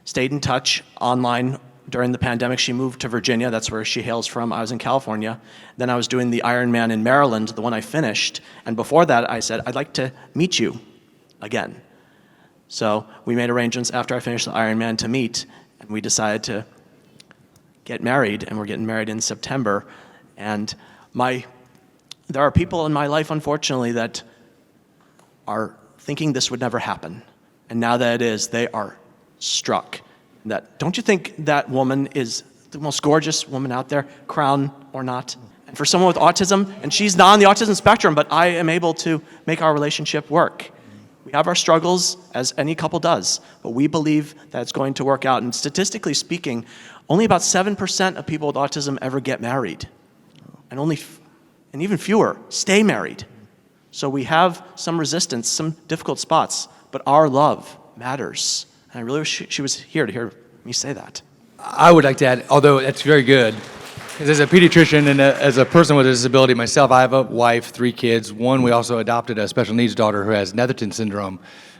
stayed in touch online During the pandemic, she moved to Virginia. That's where she hails from. I was in California. Then I was doing the Ironman in Maryland, the one I finished. And before that, I said, I'd like to meet you again. So we made arrangements after I finished the Ironman to meet, and we decided to get married, and we're getting married in September. And there are people in my life, unfortunately, that are thinking this would never happen. And now that it is, they are struck. That, don't you think that woman is the most gorgeous woman out there, crown or not? And for someone with autism, and she's not on the autism spectrum, but I am able to make our relationship work. We have our struggles, as any couple does, but we believe that it's going to work out. And statistically speaking, only about 7% of people with autism ever get married. And even fewer stay married. So we have some resistance, some difficult spots, but our love matters. And I really wish she was here to hear me say that. I would like to add, although that's very good, because as a pediatrician and as a person with a disability myself, I have a wife, 3 kids. One, we also adopted a special needs daughter who has Netherton syndrome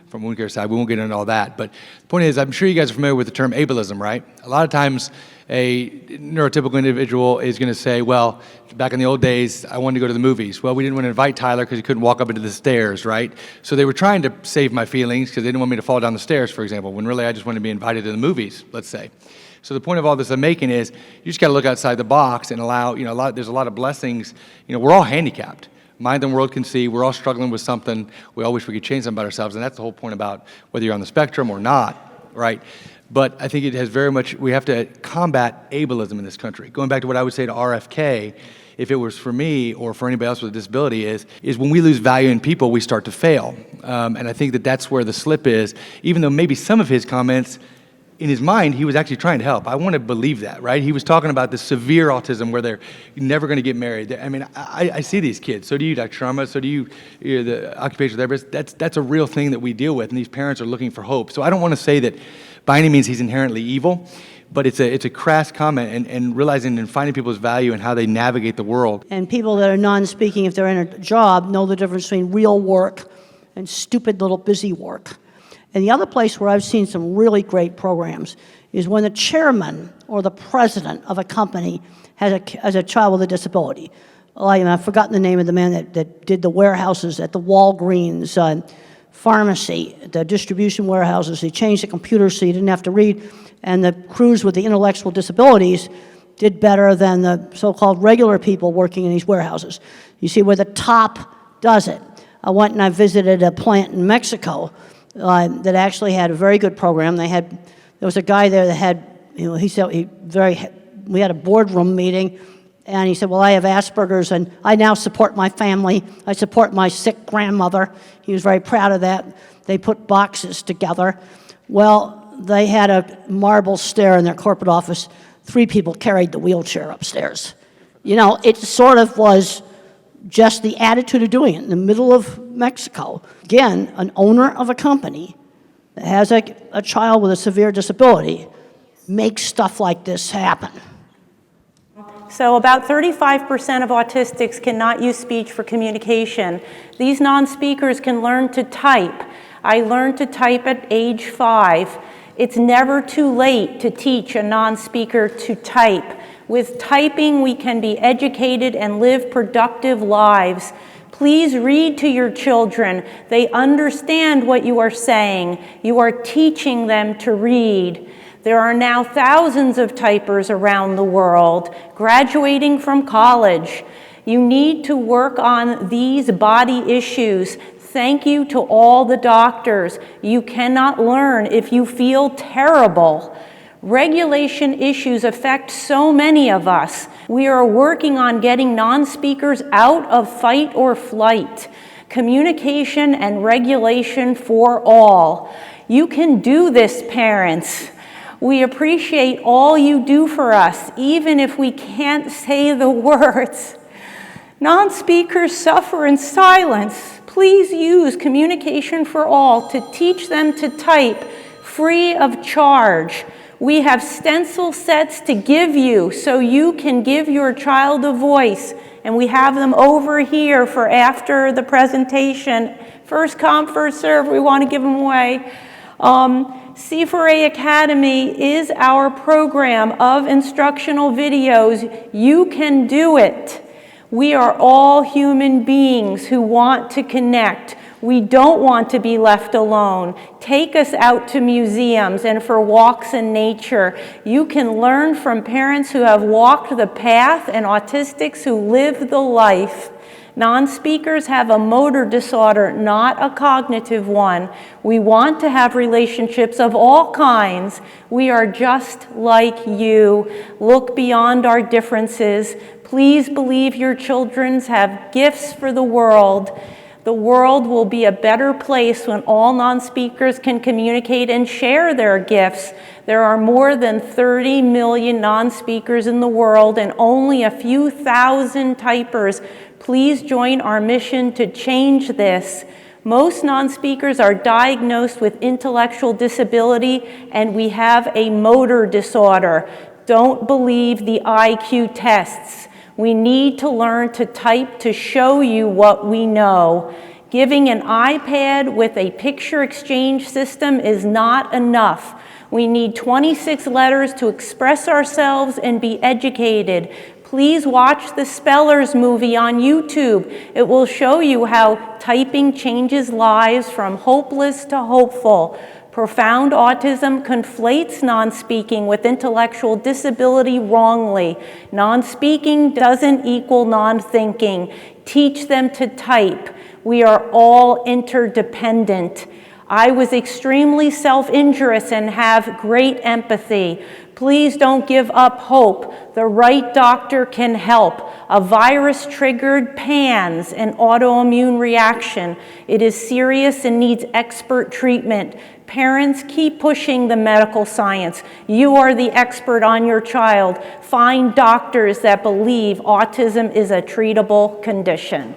from wound care side. We won't get into all that. But the point is, I'm sure you guys are familiar with the term ableism, right? A lot of times, a neurotypical individual is going to say, well, back in the old days, I wanted to go to the movies. Well, we didn't want to invite Tyler because he couldn't walk up into the stairs, right? So they were trying to save my feelings because they didn't want me to fall down the stairs, for example, when really I just wanted to be invited to the movies, let's say. So the point of all this I'm making is you just got to look outside the box and allow, there's a lot of blessings. We're all handicapped. Mind the world can see. We're all struggling with something. We all wish we could change something about ourselves, and that's the whole point about whether you're on the spectrum or not, right? But I think it has very much, we have to combat ableism in this country. Going back to what I would say to RFK, if it was for me or for anybody else with a disability, is when we lose value in people, we start to fail. And I think that that's where the slip is, even though maybe some of his comments, in his mind, he was actually trying to help. I want to believe that, right? He was talking about the severe autism where they're never going to get married. I mean, I see these kids. So do you, Dr. Sharma. So do you, the occupational therapist. That's a real thing that we deal with, and these parents are looking for hope. So I don't want to say that by any means he's inherently evil, but it's a crass comment, and realizing and finding people's value and how they navigate the world. And people that are non-speaking, if they're in a job, know the difference between real work and stupid little busy work. And the other place where I've seen some really great programs is when the chairman or the president of a company has a child with a disability. I've forgotten the name of the man that did the warehouses at the Walgreens pharmacy, the distribution warehouses. He changed the computers so you didn't have to read. And the crews with the intellectual disabilities did better than the so-called regular people working in these warehouses. You see where the top does it. I went and I visited a plant in Mexico that actually had a very good program. There was a guy there that had, he said we had a boardroom meeting, and he said, well, I have Asperger's, and I now support my family. I support my sick grandmother. He was very proud of that. They put boxes together. Well, they had a marble stair in their corporate office. 3 people carried the wheelchair upstairs. It sort of was just the attitude of doing it in the middle of Mexico. Again, an owner of a company that has a child with a severe disability makes stuff like this happen. So about 35% of autistics cannot use speech for communication. These non-speakers can learn to type. I learned to type at age 5. It's never too late to teach a non-speaker to type. With typing, we can be educated and live productive lives. Please read to your children. They understand what you are saying. You are teaching them to read. There are now thousands of typers around the world, graduating from college. You need to work on these body issues. Thank you to all the doctors. You cannot learn if you feel terrible. Regulation issues affect so many of us. We are working on getting non-speakers out of fight or flight. Communication and regulation for all. You can do this, parents. We appreciate all you do for us, even if we can't say the words. Non-speakers suffer in silence. Please use Communication for All to teach them to type free of charge. We have stencil sets to give you so you can give your child a voice, and we have them over here for after the presentation. First come, first serve, we want to give them away. C4A Academy is our program of instructional videos. You can do it. We are all human beings who want to connect. We don't want to be left alone. Take us out to museums and for walks in nature. You can learn from parents who have walked the path and autistics who live the life. Non-speakers have a motor disorder, not a cognitive one. We want to have relationships of all kinds. We are just like you. Look beyond our differences. Please believe your children have gifts for the world. The world will be a better place when all non-speakers can communicate and share their gifts. There are more than 30 million non-speakers in the world and only a few thousand typers. Please join our mission to change this. Most non-speakers are diagnosed with intellectual disability, and we have a motor disorder. Don't believe the IQ tests. We need to learn to type to show you what we know. Giving an iPad with a picture exchange system is not enough. We need 26 letters to express ourselves and be educated. Please watch the Spellers movie on YouTube. It will show you how typing changes lives from hopeless to hopeful. Profound autism conflates non-speaking with intellectual disability wrongly. Non-speaking doesn't equal non-thinking. Teach them to type. We are all interdependent. I was extremely self-injurious and have great empathy. Please don't give up hope. The right doctor can help. A virus triggered PANS, an autoimmune reaction. It is serious and needs expert treatment. Parents, keep pushing the medical science. You are the expert on your child. Find doctors that believe autism is a treatable condition.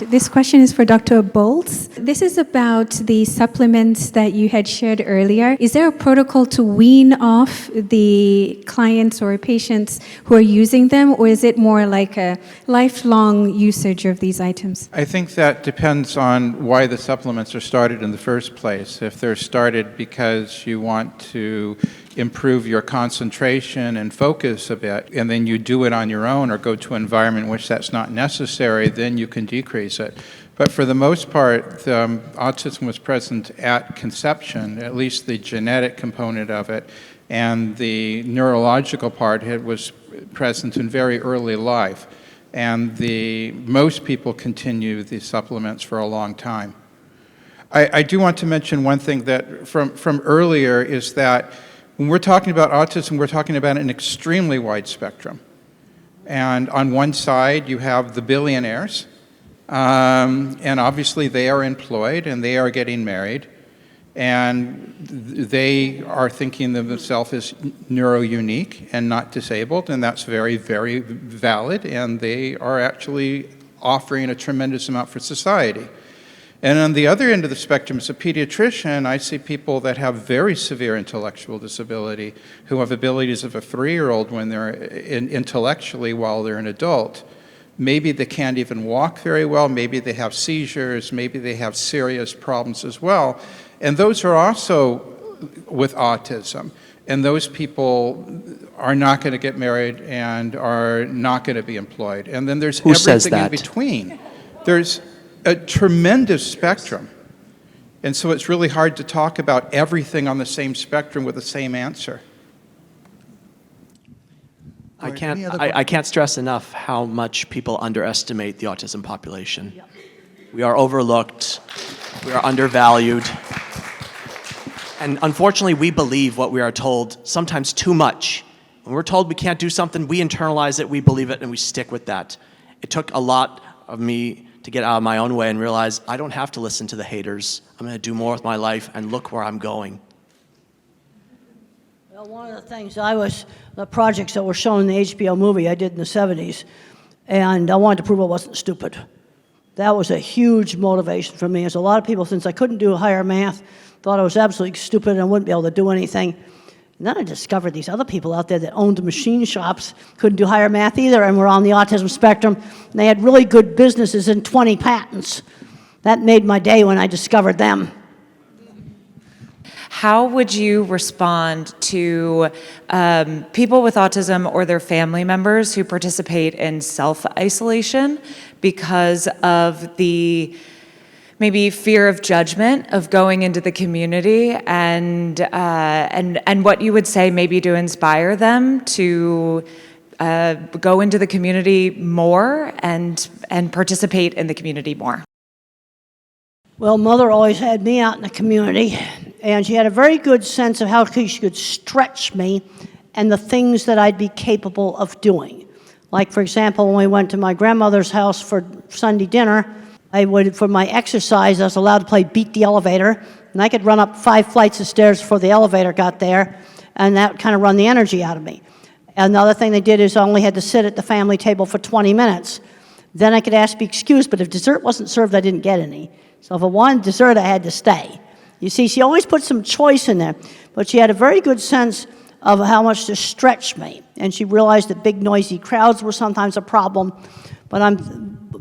This question is for Dr. Bolts. This is about the supplements that you had shared earlier. Is there a protocol to wean off the clients or patients who are using them, or is it more like a lifelong usage of these items? I think that depends on why the supplements are started in the first place. If they're started because you want to improve your concentration and focus a bit, and then you do it on your own or go to an environment in which that's not necessary, then you can decrease it. But for the most part, autism was present at conception, at least the genetic component of it, and the neurological part was present in very early life. And most people continue these supplements for a long time. I do want to mention one thing that from earlier is that when we're talking about autism, we're talking about an extremely wide spectrum. And on one side, you have the billionaires, and obviously they are employed and they are getting married, and they are thinking of themselves as neuro-unique and not disabled, and that's very, very valid, and they are actually offering a tremendous amount for society. And on the other end of the spectrum, as a pediatrician, I see people that have very severe intellectual disability who have abilities of a 3-year-old when they're intellectually while they're an adult. Maybe they can't even walk very well, maybe they have seizures, maybe they have serious problems as well. And those are also with autism. And those people are not going to get married and are not going to be employed. And then there's everything in between. There's a tremendous spectrum. And so it's really hard to talk about everything on the same spectrum with the same answer. I can't stress enough how much people underestimate the autism population. Yep. We are overlooked, we are undervalued, and unfortunately we believe what we are told sometimes too much. When we're told we can't do something, we internalize it, we believe it, and we stick with that. It took a lot of me to get out of my own way and realize I don't have to listen to the haters. I'm going to do more with my life, and look where I'm going. Well, one of the things the projects that were shown in the HBO movie I did in the 70s, and I wanted to prove I wasn't stupid. That was a huge motivation for me, as a lot of people, since I couldn't do higher math, thought I was absolutely stupid and I wouldn't be able to do anything. And then I discovered these other people out there that owned machine shops, couldn't do higher math either, and were on the autism spectrum, and they had really good businesses and 20 patents. That made my day when I discovered them. How would you respond to people with autism or their family members who participate in self-isolation because of the maybe fear of judgment of going into the community, and what you would say maybe to inspire them to go into the community more and participate in the community more? Well, Mother always had me out in the community, and she had a very good sense of how she could stretch me and the things that I'd be capable of doing. Like, for example, when we went to my grandmother's house for Sunday dinner, for my exercise, I was allowed to play Beat the Elevator, and I could run up 5 flights of stairs before the elevator got there, and that kind of run the energy out of me. Another thing they did is I only had to sit at the family table for 20 minutes. Then I could ask to be excused, but if dessert wasn't served, I didn't get any. So if I wanted dessert, I had to stay. You see, she always put some choice in there, but she had a very good sense of how much to stretch me, and she realized that big, noisy crowds were sometimes a problem, but I'm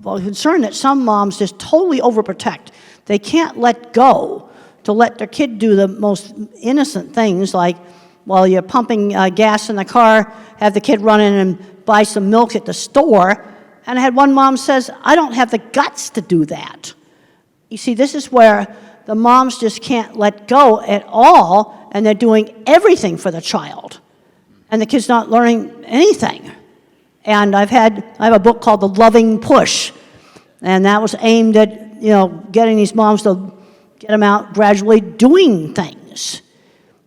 concerned that some moms just totally overprotect. They can't let go to let their kid do the most innocent things, like while you're pumping gas in the car, have the kid run in and buy some milk at the store. And I had one mom says, I don't have the guts to do that. You see, this is where the moms just can't let go at all, and they're doing everything for the child, and the kid's not learning anything. And I have a book called The Loving Push, and that was aimed at, getting these moms to get them out gradually doing things.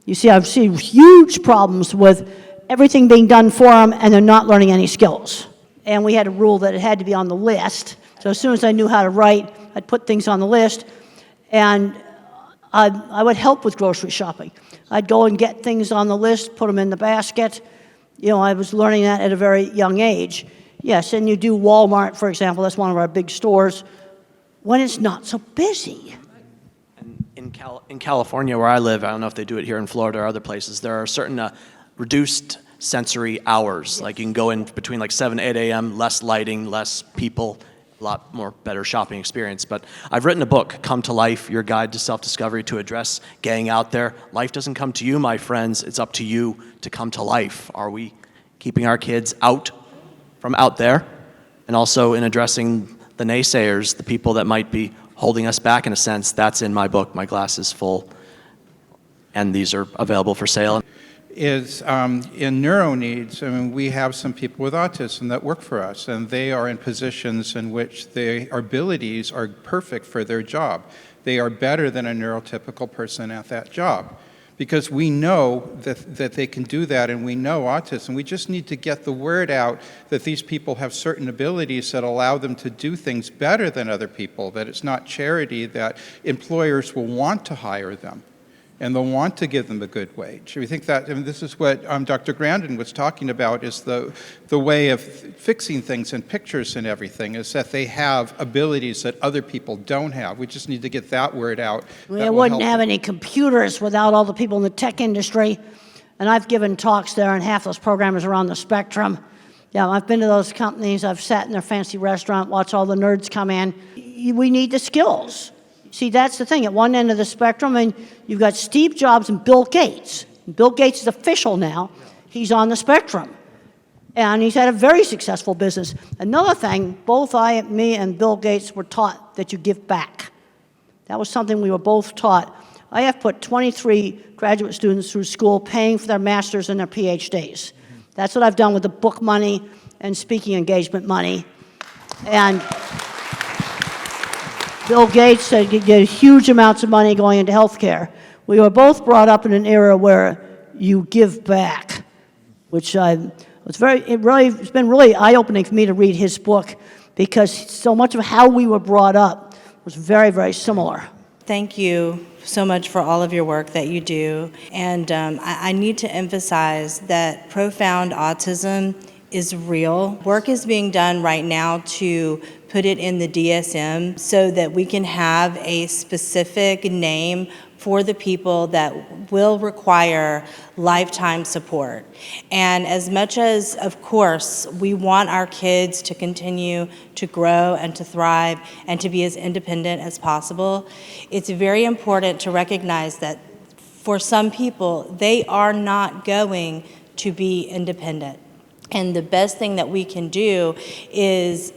You see, I've seen huge problems with everything being done for them, and they're not learning any skills. And we had a rule that it had to be on the list. So as soon as I knew how to write, I'd put things on the list, and I would help with grocery shopping. I'd go and get things on the list, put them in the basket. I was learning that at a very young age. Yes, and you do Walmart, for example, that's one of our big stores, when it's not so busy. In California, where I live, I don't know if they do it here in Florida or other places, there are certain reduced sensory hours. Like you can go in between like 7, 8 a.m., less lighting, less people, a lot more better shopping experience. But I've written a book, Come to Life, Your Guide to Self-Discovery, to address getting out there. Life doesn't come to you, my friends. It's up to you to come to life. Are we keeping our kids out from out there? And also in addressing the naysayers, the people that might be holding us back in a sense. That's in my book, My Glass is Full. And these are available for sale. Is in neuro needs, we have some people with autism that work for us, and they are in positions in which their abilities are perfect for their job. They are better than a neurotypical person at that job, because we know that they can do that, and we know autism. We just need to get the word out that these people have certain abilities that allow them to do things better than other people, that it's not charity, that employers will want to hire them. And they'll want to give them a good wage. We think that, this is what Dr. Grandin was talking about, is the way of fixing things and pictures and everything, is that they have abilities that other people don't have. We just need to get that word out. We wouldn't have any computers without all the people in the tech industry. And I've given talks there, and half those programmers are on the spectrum. Yeah, I've been to those companies. I've sat in their fancy restaurant, watched all the nerds come in. We need the skills. See, that's the thing. At one end of the spectrum, and you've got Steve Jobs and Bill Gates. Bill Gates is official now. He's on the spectrum. And he's had a very successful business. Another thing, both me and Bill Gates were taught that you give back. That was something we were both taught. I have put 23 graduate students through school paying for their masters and their PhDs. That's what I've done with the book money and speaking engagement money. And Bill Gates said you get huge amounts of money going into healthcare. We were both brought up in an era where you give back, which it's been really eye-opening for me to read his book, because so much of how we were brought up was very, very similar. Thank you so much for all of your work that you do. And I need to emphasize that profound autism is real. Work is being done right now to put it in the DSM so that we can have a specific name for the people that will require lifetime support. And as much as, of course, we want our kids to continue to grow and to thrive and to be as independent as possible, it's very important to recognize that for some people, they are not going to be independent. And the best thing that we can do is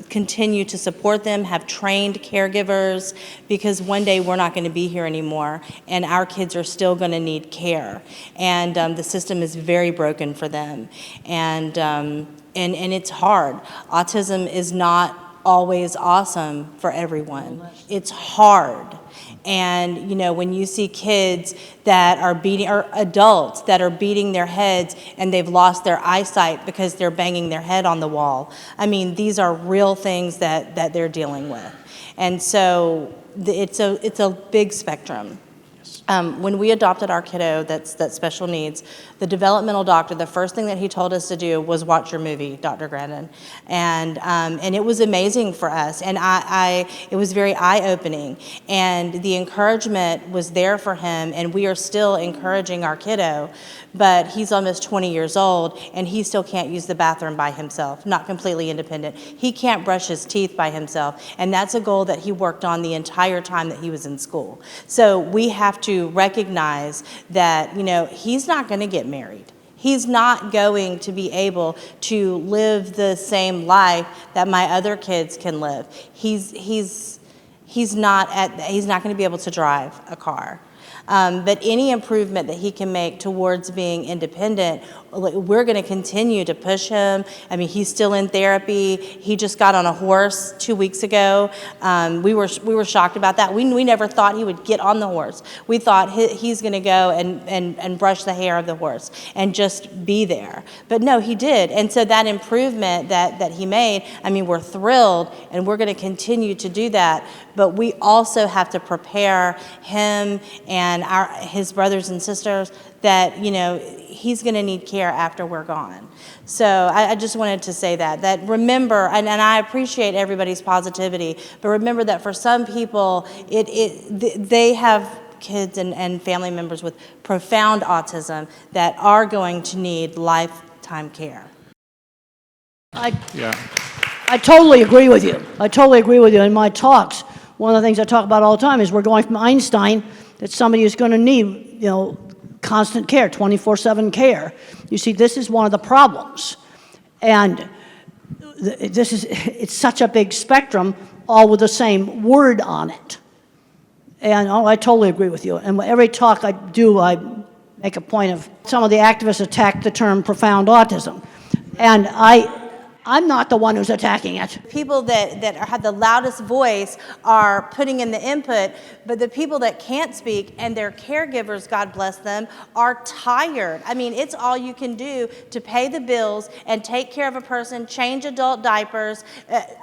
continue to support them, have trained caregivers, because one day we're not going to be here anymore, and our kids are still going to need care. And the system is very broken for them. And it's hard. Autism is not always awesome for everyone. It's hard. And, you know, when you see kids that are beating, or adults that are beating their heads and they've lost their eyesight because they're banging their head on the wall, I mean, these are real things that they're dealing with. And so it's a big spectrum. When we adopted our kiddo that's special needs, the developmental doctor, the first thing that he told us to do was watch your movie, Dr. Grandin. And it was amazing for us. And it was very eye-opening. And the encouragement was there for him, and we are still encouraging our kiddo. But he's almost 20 years old, and he still can't use the bathroom by himself, not completely independent. He can't brush his teeth by himself, and that's a goal that he worked on the entire time that he was in school. So we have to recognize that, you know, he's not going to get married. He's not going to be able to live the same life that my other kids can live. He's not going to be able to drive a car. But any improvement that he can make towards being independent, we're going to continue to push him. I mean, he's still in therapy. He just got on a horse 2 weeks ago. We were shocked about that. We never thought he would get on the horse. We thought he's going to go and brush the hair of the horse and just be there. But no, he did. And so that improvement that he made, I mean, we're thrilled, and we're going to continue to do that. But we also have to prepare him and his brothers and sisters that, you know, he's going to need care after we're gone. So I just wanted to say that remember, and I appreciate everybody's positivity, but remember that for some people, they have kids and family members with profound autism that are going to need lifetime care. I totally agree with you. I totally agree with you. In my talks, one of the things I talk about all the time is we're going from Einstein, that somebody is going to need, you know, constant care, 24/7 care. You see, this is one of the problems. And it's such a big spectrum, all with the same word on it. And I totally agree with you. And every talk I do, I make a point of, some of the activists attack the term profound autism. And I'm not the one who's attacking it. People that have the loudest voice are putting in the input, but the people that can't speak and their caregivers, God bless them, are tired. I mean, it's all you can do to pay the bills and take care of a person, change adult diapers,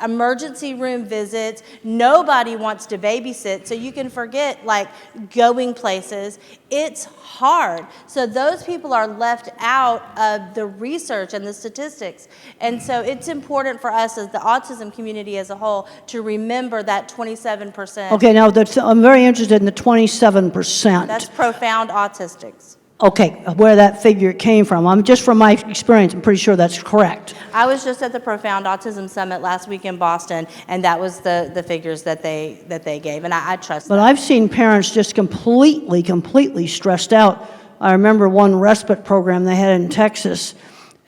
emergency room visits. Nobody wants to babysit, so you can forget, like, going places. It's hard. So those people are left out of the research and the statistics. And so it's important for us as the autism community as a whole to remember that 27%. Okay, now I'm very interested in the 27%. That's profound autistics. Okay, where that figure came from. Just from my experience, I'm pretty sure that's correct. I was just at the Profound Autism Summit last week in Boston, and that was the figures that they gave, and I trust But them. I've seen parents just completely stressed out. I remember one respite program they had in Texas,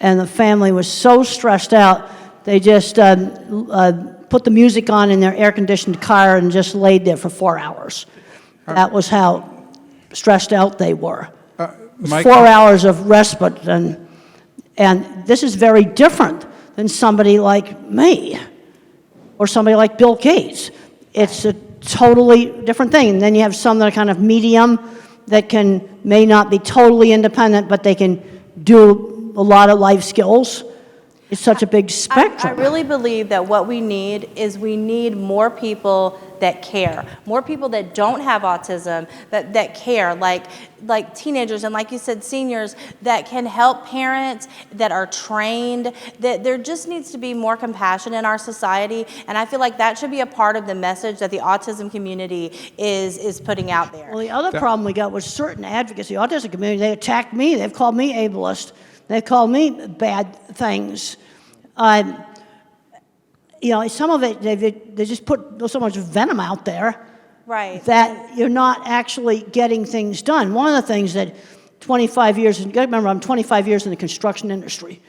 and the family was so stressed out, they just put the music on in their air-conditioned car and just laid there for 4 hours. That was how stressed out they were. 4 hours of respite, and this is very different than somebody like me or somebody like Bill Gates. It's a totally different thing. And then you have some that are kind of medium that may not be totally independent, but they can do a lot of life skills. It's such a big spectrum. I really believe that what we need is more people that care, more people that don't have autism that care, like teenagers and, like you said, seniors that can help parents, that are trained, that there just needs to be more compassion in our society, and I feel like that should be a part of the message that the autism community is putting out there. Well, the other problem we got was certain advocacy, the autistic community, they attacked me. They've called me ableist. They've called me bad things. You know, some of it, they just put so much venom out there. Right. That you're not actually getting things done. One of the things that 25 years, and remember, I'm 25 years in the construction industry,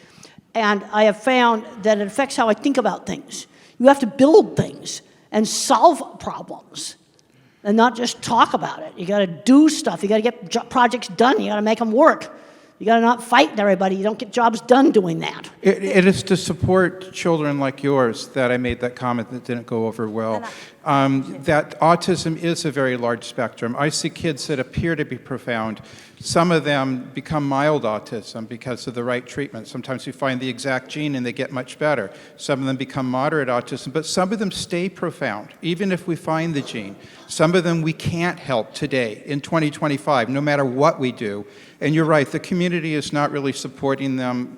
and I have found that it affects how I think about things. You have to build things and solve problems and not just talk about it. You got to do stuff. You got to get projects done. You got to make them work. You got to not fight everybody. You don't get jobs done doing that. It is to support children like yours that I made that comment that didn't go over well. That autism is a very large spectrum. I see kids that appear to be profound. Some of them become mild autism because of the right treatment. Sometimes we find the exact gene and they get much better. Some of them become moderate autism, but some of them stay profound, even if we find the gene. Some of them we can't help today in 2025, no matter what we do. And you're right, the community is not really supporting them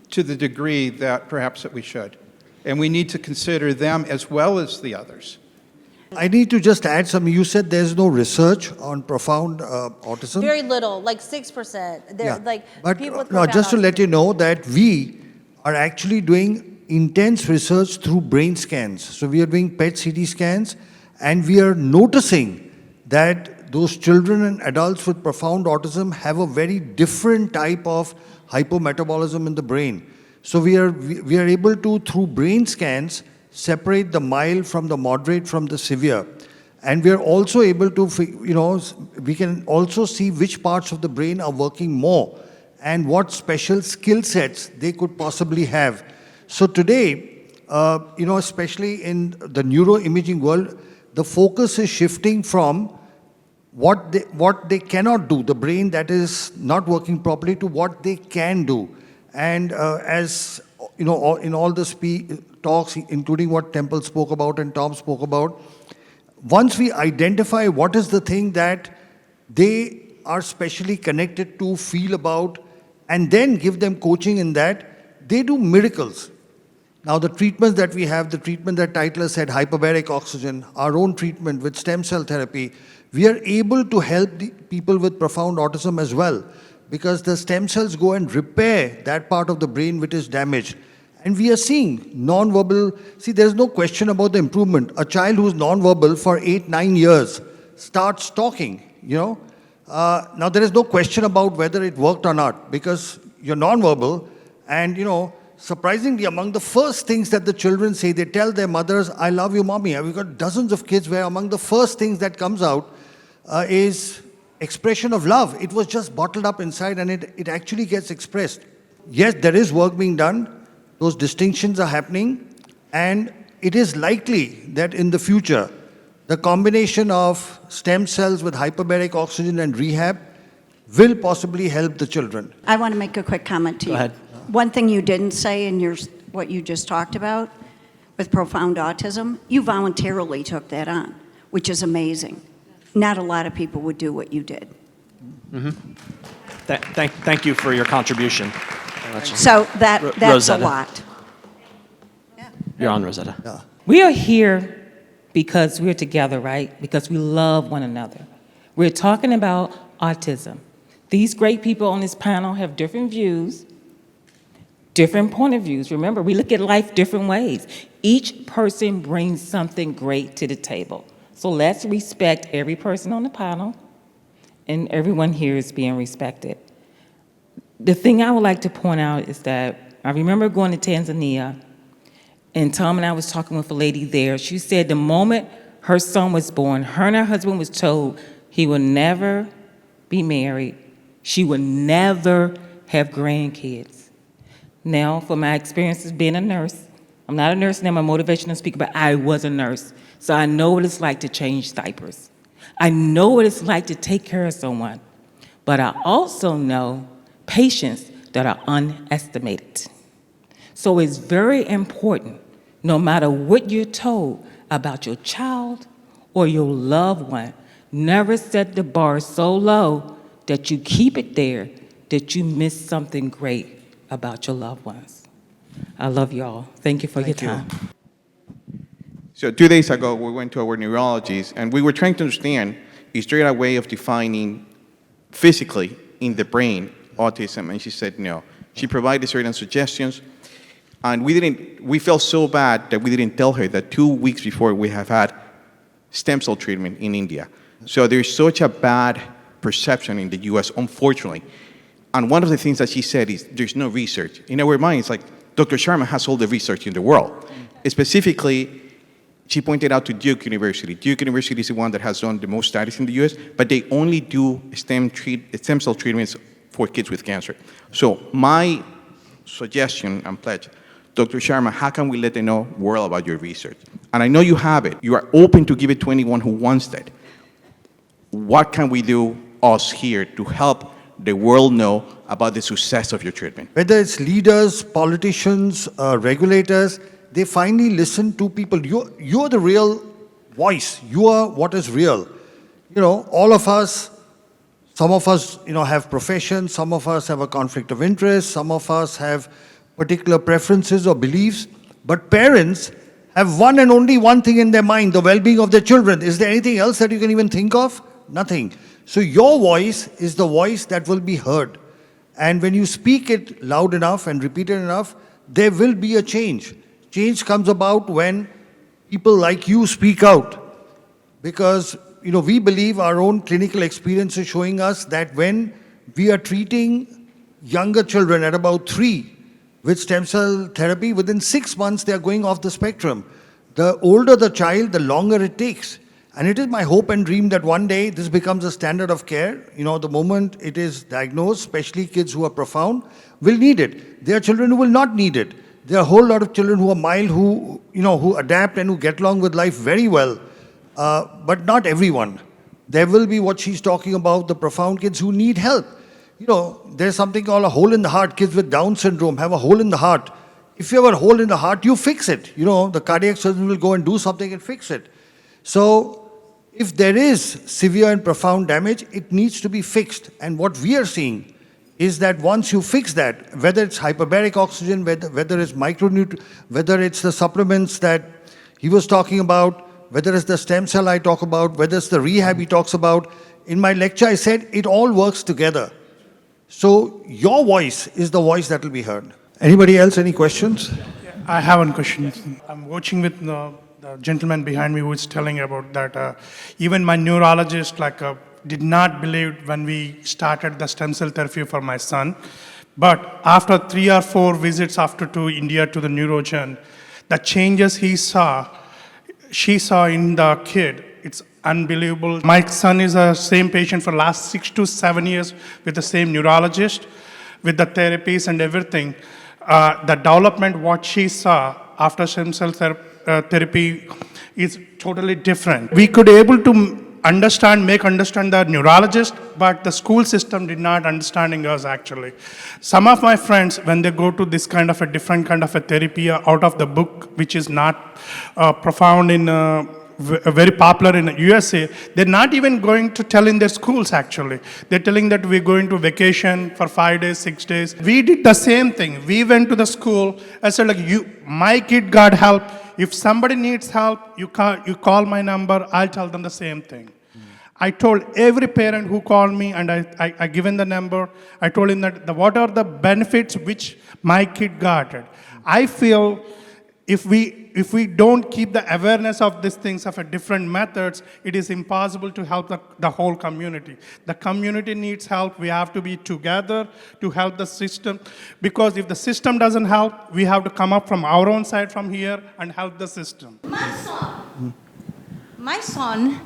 to the degree that perhaps that we should. And we need to consider them as well as the others. I need to just add something. You said there's no research on profound autism. Very little, like 6%. They're like But people with no, profound just to autism. let you know that we are actually doing intense research through brain scans. So we are doing PET CT scans, and we are noticing that those children and adults with profound autism have a very different type of hypometabolism in the brain. So we are able to, through brain scans, separate the mild from the moderate from the severe. And we are also able to, we can also see which parts of the brain are working more and what special skill sets they could possibly have. So today, especially in the neuroimaging world, the focus is shifting from what they cannot do, the brain that is not working properly, to what they can do. And as you know, in all the talks, including what Temple spoke about and Tom spoke about, once we identify what is the thing that they are specially connected to, feel about, and then give them coaching in that, they do miracles. Now, the treatments that we have, the treatment that Titler said, hyperbaric oxygen, our own treatment with stem cell therapy, we are able to help the people with profound autism as well, because the stem cells go and repair that part of the brain which is damaged. And we are seeing non-verbal, see, there's no question about the improvement. A child who's non-verbal for 8-9 years starts talking, Now, there is no question about whether it worked or not, because you're non-verbal, and, surprisingly, among the first things that the children say, they tell their mothers, "I love you, mommy." We've got dozens of kids where among the first things that comes out is expression of love. It was just bottled up inside, and it actually gets expressed. Yes, there is work being done. Those distinctions are happening, and it is likely that in the future, the combination of stem cells with hyperbaric oxygen and rehab will possibly help the children. I want to make a quick comment to you. Go ahead. One thing you didn't say in what you just talked about with profound autism, you voluntarily took that on, which is amazing. Not a lot of people would do what you did. Mm-hmm. Thank you for your contribution. So that's Rosetta. a lot. You're on, Rosetta. We are here because we're together, right? Because we love one another. We're talking about autism. These great people on this panel have different views, different point of views. Remember, we look at life different ways. Each person brings something great to the table. So let's respect every person on the panel, and everyone here is being respected. The thing I would like to point out is that I remember going to Tanzania, and Tom and I was talking with a lady there. She said the moment her son was born, her and her husband was told he would never be married. She would never have grandkids. Now, for my experiences being a nurse, I'm not a nurse and I'm a motivational speaker, but I was a nurse. So I know what it's like to change diapers. I know what it's like to take care of someone. But I also know patients that are underestimated. So it's very important, no matter what you're told about your child or your loved one. Never set the bar so low that you keep it there, that you miss something great about your loved ones. I love y'all. Thank you for your time. So 2 days ago, we went to our neurologist, and we were trying to understand, is there a way of defining physically in the brain autism? And she said no. She provided certain suggestions, and we felt so bad that we didn't tell her that 2 weeks before we have had stem cell treatment in India. So there's such a bad perception in the US, unfortunately. And one of the things that she said is there's no research. In our minds, like, Dr. Sharma has all the research in the world. Specifically, she pointed out to Duke University. Duke University is the one that has done the most studies in the US, but they only do stem cell treatments for kids with cancer. So my suggestion and pledge, Dr. Sharma, how can we let the world about your research? And I know you have it. You are open to give it to anyone who wants it. What can we do, us here, to help the world know about the success of your treatment? Whether it's leaders, politicians, regulators, they finally listen to people. You're the real voice. You are what is real. All of us, some of us, have professions, some of us have a conflict of interest, some of us have particular preferences or beliefs, but parents have one and only one thing in their mind, the well-being of their children. Is there anything else that you can even think of? Nothing. So your voice is the voice that will be heard. And when you speak it loud enough and repeat it enough, there will be a change. Change comes about when people like you speak out. Because, we believe our own clinical experience is showing us that when we are treating younger children at about 3 with stem cell therapy, within 6 months they are going off the spectrum. The older the child, the longer it takes. And it is my hope and dream that one day this becomes a standard of care. The moment it is diagnosed, especially kids who are profound, will need it. There are children who will not need it. There are a whole lot of children who are mild, who adapt and who get along with life very well. But not everyone. There will be what she's talking about, the profound kids who need help. There's something called a hole in the heart. Kids with Down syndrome have a hole in the heart. If you have a hole in the heart, you fix it. The cardiac surgeon will go and do something and fix it. So if there is severe and profound damage, it needs to be fixed. And what we are seeing is that once you fix that, whether it's hyperbaric oxygen, whether it's micronutrients, whether it's the supplements that he was talking about, whether it's the stem cell I talk about, whether it's the rehab he talks about, in my lecture I said it all works together. So your voice is the voice that will be heard. Anybody else, any questions? I have one question. I'm watching with the gentleman behind me who is telling about that. Even my neurologist did not believe when we started the stem cell therapy for my son. But after 3 or 4 visits to India to the neurogen, the changes she saw in the kid, it's unbelievable. My son is the same patient for the last 6 to 7 years with the same neurologist, with the therapies and everything. The development, what she saw after stem cell therapy is totally different. We could able to make understand the neurologist, but the school system did not understanding us actually. Some of my friends, when they go to this kind of a different kind of a therapy out of the book, which is not profound in very popular in the USA, they're not even going to tell in their schools actually. They're telling that we're going to vacation for 5 days, 6 days. We did the same thing. We went to the school. I said my kid got help. If somebody needs help, you call my number, I'll tell them the same thing. I told every parent who called me, and I given the number, I told him that what are the benefits which my kid got. I feel if we don't keep the awareness of these things, of different methods, it is impossible to help the whole community. The community needs help. We have to be together to help the system. Because if the system doesn't help, we have to come up from our own side from here and help the system. My son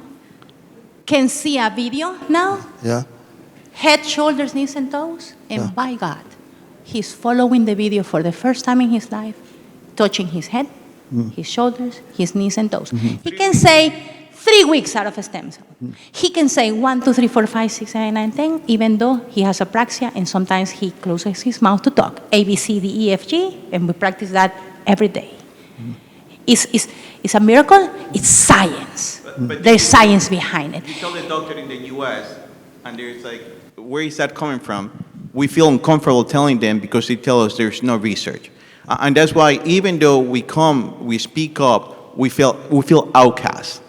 can see a video now. Yeah. Head, shoulders, knees, and toes. And by God, he's following the video for the first time in his life, touching his head, his shoulders, his knees, and toes. He can say 3 weeks out of a stem cell. He can say 1, 2, 3, 4, 5, 6, 7, 9, 10, even though he has apraxia, and sometimes he closes his mouth to talk. A, B, C, D, E, F, G, and we practice that every day. It's a miracle. It's science. But There's science behind it. You tell the doctor in the U.S., and there's like, where is that coming from? We feel uncomfortable telling them because they tell us there's no research. And that's why even though we speak up, we feel outcast.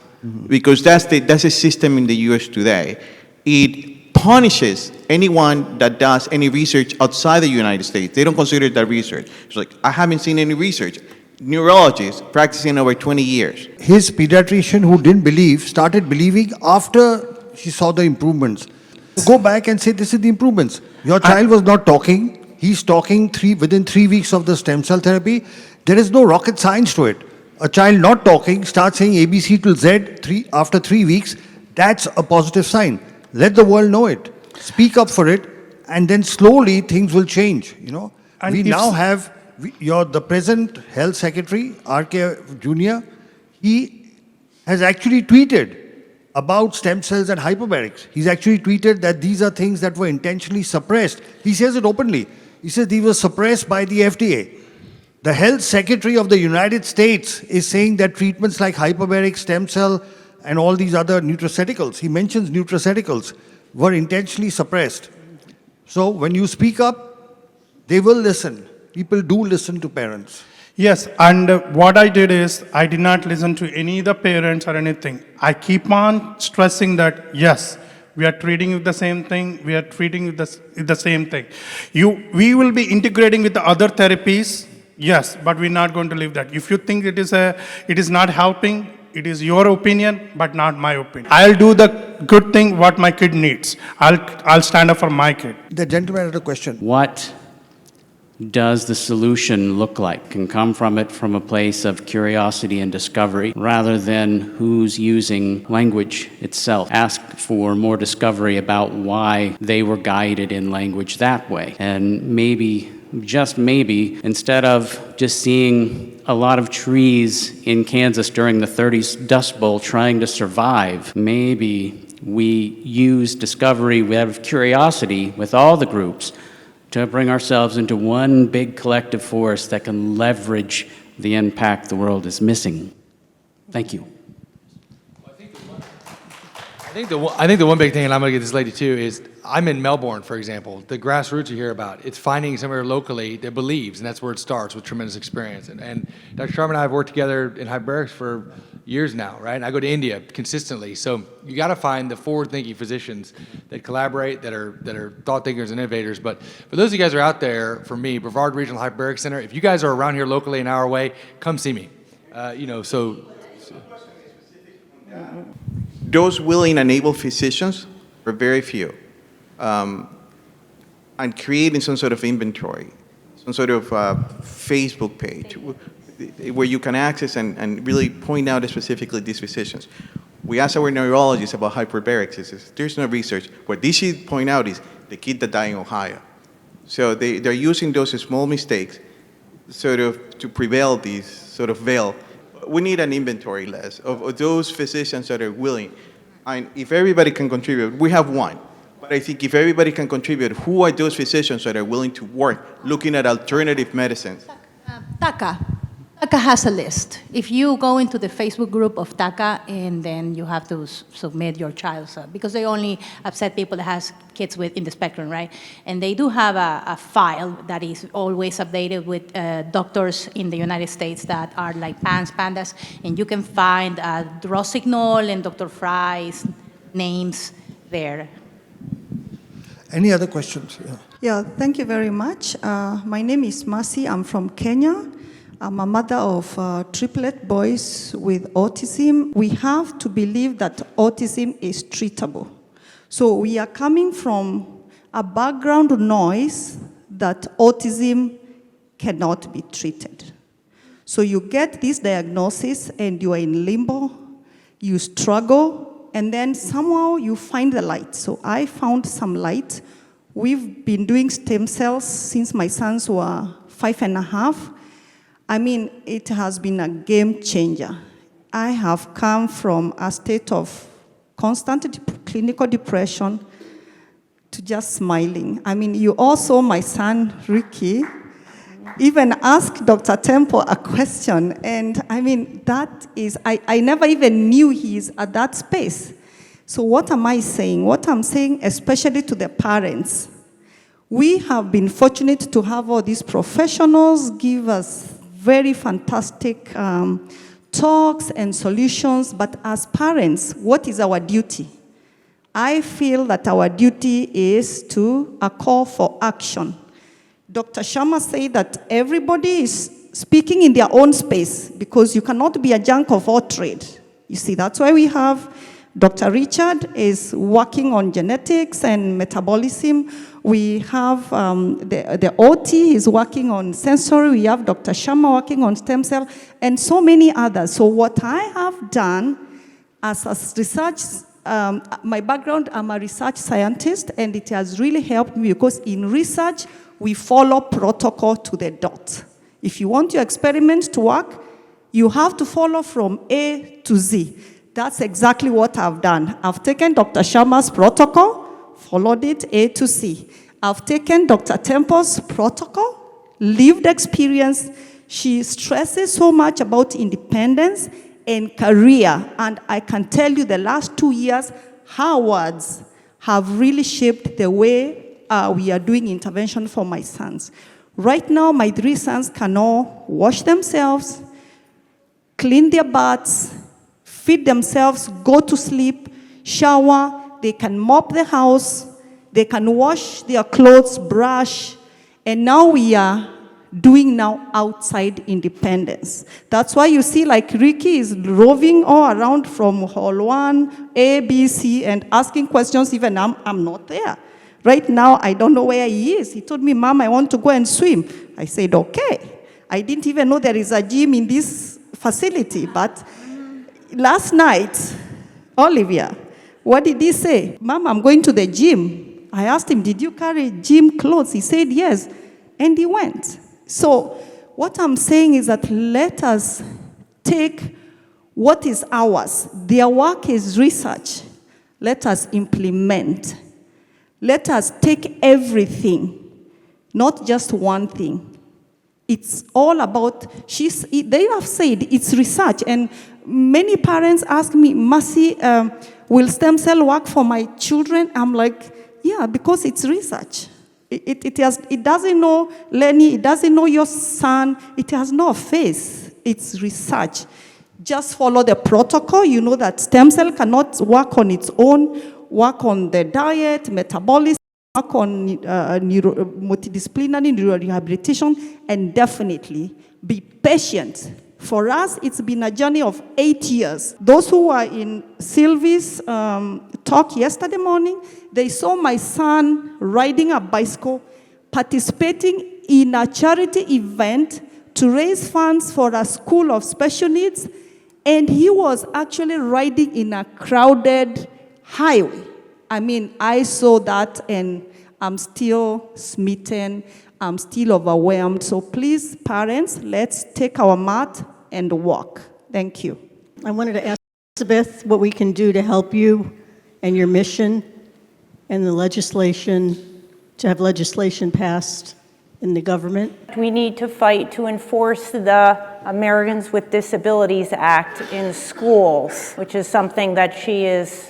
Because that's the system in the U.S. today. It punishes anyone that does any research outside the United States. They don't consider that research. It's like, I haven't seen any research. Neurologist practicing over 20 years. His pediatrician who didn't believe started believing after she saw the improvements. Go back and say, this is the improvements. Your child was not talking. He's talking within 3 weeks of the stem cell therapy. There is no rocket science to it. A child not talking starts saying ABC till Z after 3 weeks. That's a positive sign. Let the world know it. Speak up for it, and then slowly things will change. And we now have the present health secretary, R.K. Jr. He has actually tweeted about stem cells and hyperbarics. He's actually tweeted that these are things that were intentionally suppressed. He says it openly. He says these were suppressed by the FDA. The health secretary of the United States is saying that treatments like hyperbaric stem cell and all these other nutraceuticals, he mentions nutraceuticals, were intentionally suppressed. So when you speak up, they will listen. People do listen to parents. Yes, and what I did is, I did not listen to any of the parents or anything. I keep on stressing that, yes, we are treating with the same thing, we are treating with the same thing. We will be integrating with the other therapies, yes, but we're not going to leave that. If you think it is not helping, it is your opinion, but not my opinion. I'll do the good thing what my kid needs. I'll stand up for my kid. The gentleman had a question. What does the solution look like? Can come from a place of curiosity and discovery rather than who's using language itself. Ask for more discovery about why they were guided in language that way. And maybe, just maybe, instead of just seeing a lot of trees in Kansas during the 30s Dust Bowl trying to survive, maybe we use discovery, we have curiosity with all the groups to bring ourselves into one big collective force that can leverage the impact the world is missing. Thank you. I think the one big thing, and I'm going to get this lady too, is I'm in Melbourne, for example. The grassroots you hear about, it's finding somewhere locally that believes, and that's where it starts with tremendous experience. And Dr. Sharma and I have worked together in hyperbarics for years now, right? And I go to India consistently. So you got to find the forward-thinking physicians that collaborate, that are thought thinkers and innovators. But for those of you guys who are out there, for me, Brevard Regional Hyperbaric Center, if you guys are around here locally an hour away, come see me. Those willing and able physicians are very few. And creating some sort of inventory, some sort of Facebook page where you can access and really point out specifically these physicians. We asked our neurologists about hyperbarics. There's no research. What they should point out is the kid that died in Ohio. So they're using those small mistakes sort of to prevail these sort of veil. We need an inventory list of those physicians that are willing. And if everybody can contribute, we have one. But I think if everybody can contribute, who are those physicians that are willing to work looking at alternative medicines? TACA has a list. If you go into the Facebook group of TACA, and then you have to submit your child, because they only accept people that has kids in the spectrum, right? And they do have a file that is always updated with doctors in the United States that are like pandas, and you can find Rossignol and Dr. Fry's names there. Any other questions? Yeah, thank you very much. My name is Masi. I'm from Kenya. I'm a mother of triplet boys with autism. We have to believe that autism is treatable. So we are coming from a background noise that autism cannot be treated. So you get this diagnosis and you are in limbo, you struggle, and then somehow you find the light. So I found some light. We've been doing stem cells since my sons were 5.5. I mean, it has been a game changer. I have come from a state of constant clinical depression to just smiling. I mean, you all saw my son, Ricky. even ask Dr. Temple a question. And I mean, that is, I never even knew he's at that space. So what am I saying? What I'm saying, especially to the parents, we have been fortunate to have all these professionals give us very fantastic talks and solutions, but as parents, what is our duty? I feel that our duty is to a call for action. Dr. Sharma said that everybody is speaking in their own space because you cannot be a jack of all trade. You see, that's why we have Dr. Richard is working on genetics and metabolism. We have the OT is working on sensory. We have Dr. Sharma working on stem cell and so many others. So what I have done as a research, my background, I'm a research scientist, and it has really helped me because in research, we follow protocol to the dot. If you want your experiment to work, you have to follow from A to Z. That's exactly what I've done. I've taken Dr. Sharma's protocol, followed it A to C. I've taken Dr. Temple's protocol, lived experience. She stresses so much about independence and career. And I can tell you the last 2 years, her words have really shaped the way we are doing intervention for my sons. Right now, my 3 sons can all wash themselves, clean their butts, feed themselves, go to sleep, shower, they can mop the house, they can wash their clothes, brush, and now we are doing now outside independence. That's why you see like Ricky is roving all around from hall 1, A, B, C, and asking questions even I'm not there. Right now, I don't know where he is. He told me, Mom, I want to go and swim. I said, okay. I didn't even know there is a gym in this facility, but last night, Olivia, what did he say? Mom, I'm going to the gym. I asked him, did you carry gym clothes? He said, yes, and he went. So what I'm saying is that let us take what is ours. Their work is research. Let us implement. Let us take everything, not just one thing. It's all about, they have said it's research, and many parents ask me, Mercy, will stem cell work for my children? I'm like, yeah, because it's research. It doesn't know Lenny, it doesn't know your son, it has no face. It's research. Just follow the protocol. You know that stem cell cannot work on its own. Work on the diet, metabolism, work on multidisciplinary neurorehabilitation, and definitely be patient. For us, it's been a journey of 8 years. Those who were in Sylvie's talk yesterday morning, they saw my son riding a bicycle, participating in a charity event to raise funds for a school of special needs, and he was actually riding in a crowded highway. I mean, I saw that and I'm still smitten, I'm still overwhelmed. So please, parents, let's take our mat and walk. Thank you. I wanted to ask Elizabeth what we can do to help you and your mission and the legislation, to have legislation passed in the government. We need to fight to enforce the Americans with Disabilities Act in schools, which is something that she is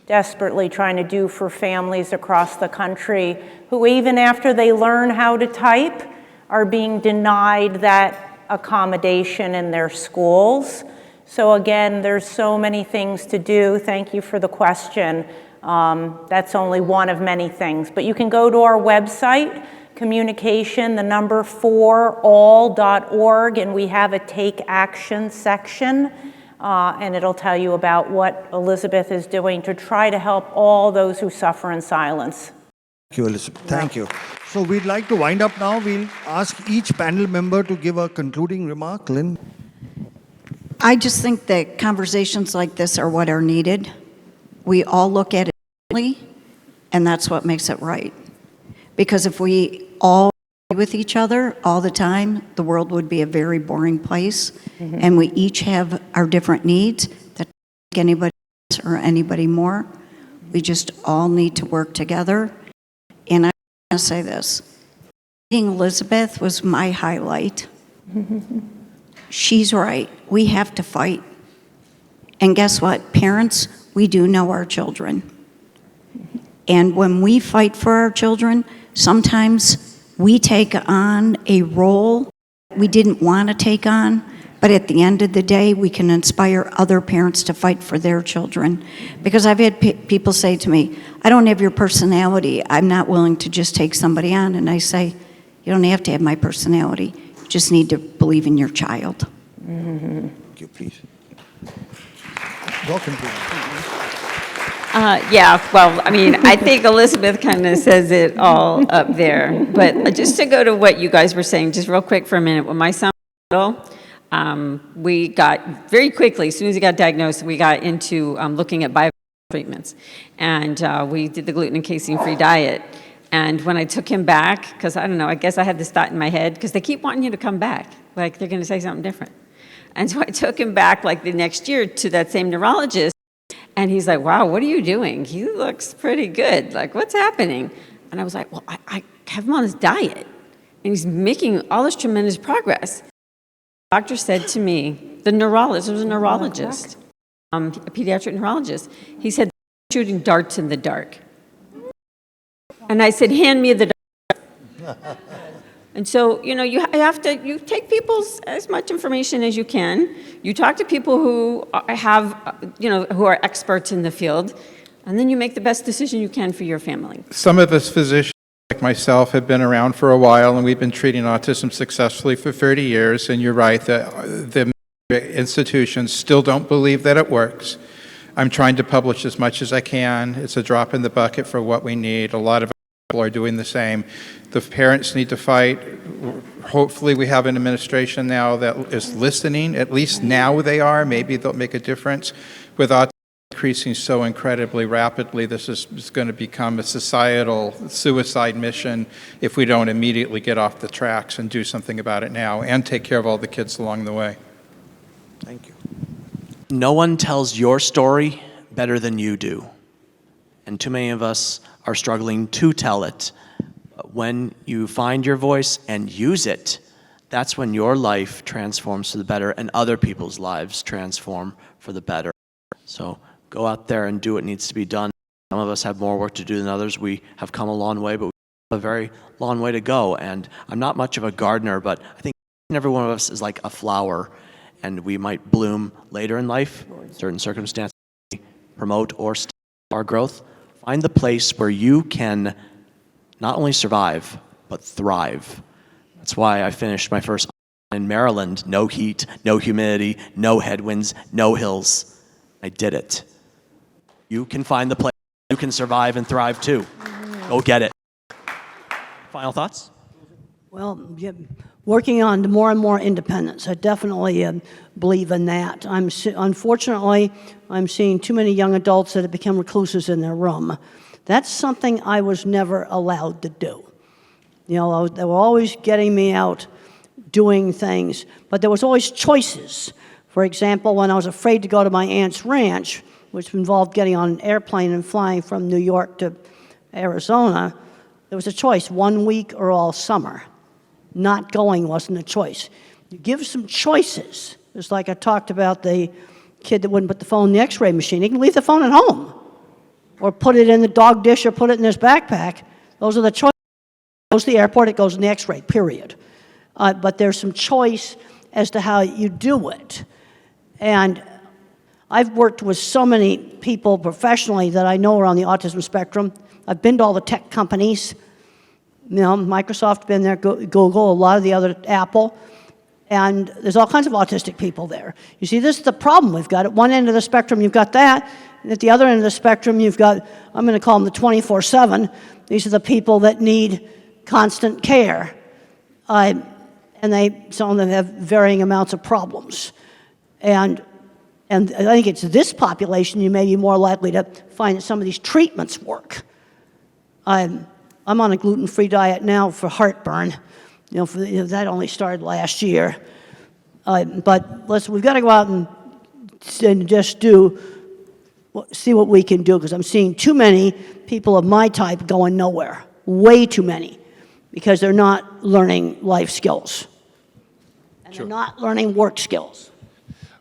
desperately trying to do for families across the country who, even after they learn how to type, are being denied that accommodation in their schools. So again, there's so many things to do. Thank you for the question. That's only one of many things. But you can go to our website, communication, 4all.org, and we have a take action section. And it'll tell you about what Elizabeth is doing to try to help all those who suffer in silence. Thank you, Elizabeth. Thank you. So we'd like to wind up now. We'll ask each panel member to give a concluding remark. Lynn? I just think that conversations like this are what are needed. We all look at it differently, and that's what makes it right. Because if we all agree with each other all the time, the world would be a very boring place. Mm-hmm. And we each have our different needs that don't make anybody less or anybody more. We just all need to work together. And I want to say this. Meeting Elizabeth was my highlight. She's right. We have to fight. And guess what? Parents, we do know our children. And when we fight for our children, sometimes we take on a role we didn't want to take on, but at the end of the day, we can inspire other parents to fight for their children. Because I've had people say to me, I don't have your personality. I'm not willing to just take somebody on. And I say, you don't have to have my personality. You just need to believe in your child. Thank you, please. Welcome to Yeah, well, I mean, I think Elizabeth kind of says it all up there. But just to go to what you guys were saying, just real quick for a minute, when my son was little, we got very quickly, as soon as he got diagnosed, we got into looking at bio treatments. And we did the gluten and casein-free diet. And when I took him back, because I don't know, I guess I had this thought in my head, because they keep wanting you to come back, like they're going to say something different. And so I took him back like the next year to that same neurologist. And he's like, wow, what are you doing? He looks pretty good. Like, what's happening? And I was like, well, I have him on this diet. And he's making all this tremendous progress. The doctor said to me, the neurologist, it was a neurologist, a pediatric neurologist. He said, shooting darts in the dark. And I said, hand me the dart. And so, you know, you have to, you take people's as much information as you can. You talk to people who have, you know, who are experts in the field, and then you make the best decision you can for your family. Some of us physicians, like myself, have been around for a while, and we've been treating autism successfully for 30 years, and you're right, the institutions still don't believe that it works. I'm trying to publish as much as I can. It's a drop in the bucket for what we need. A lot of people are doing the same. The parents need to fight. Hopefully we have an administration now that is listening. At least now they are. Maybe they'll make a difference. With autism increasing so incredibly rapidly, this is going to become a societal suicide mission if we don't immediately get off the tracks and do something about it now and take care of all the kids along the way. Thank you. No one tells your story better than you do. And too many of us are struggling to tell it. But when you find your voice and use it, that's when your life transforms for the better and other people's lives transform for the better. So go out there and do what needs to be done. Some of us have more work to do than others. We have come a long way, but we have a very long way to go. And I'm not much of a gardener, but I think every one of us is like a flower, and we might bloom later in life, certain circumstances promote or stop our growth. Find the place where you can not only survive, but thrive. That's why I finished my first in Maryland. No heat, no humidity, no headwinds, no hills. I did it. You can find the place you can survive and thrive too. Go get it. Final thoughts? Well, yeah, working on more and more independence. I definitely believe in that. Unfortunately, I'm seeing too many young adults that have become recluses in their room. That's something I was never allowed to do. You know, they were always getting me out doing things, but there was always choices. For example, when I was afraid to go to my aunt's ranch, which involved getting on an airplane and flying from New York to Arizona, there was a choice, 1 week or all summer. Not going wasn't a choice. You give some choices. It's like I talked about the kid that wouldn't put the phone in the x-ray machine. He can leave the phone at home or put it in the dog dish or put it in his backpack. Those are the choices. It goes to the airport, it goes in the x-ray, period. But there's some choice as to how you do it. And I've worked with so many people professionally that I know are on the autism spectrum. I've been to all the tech companies. You know, Microsoft been there, Google, a lot of the other, Apple, and there's all kinds of autistic people there. You see, this is the problem we've got. At one end of the spectrum, you've got that, and at the other end of the spectrum, you've got, I'm going to call them the 24/7. These are the people that need constant care, and some of them have varying amounts of problems. And I think it's this population you may be more likely to find that some of these treatments work. I'm on a gluten-free diet now for heartburn. You know, that only started last year. But we've got to go out and just see what we can do, because I'm seeing too many people of my type going nowhere, way too many. because they're not learning life skills. And Sure. they're not learning work skills.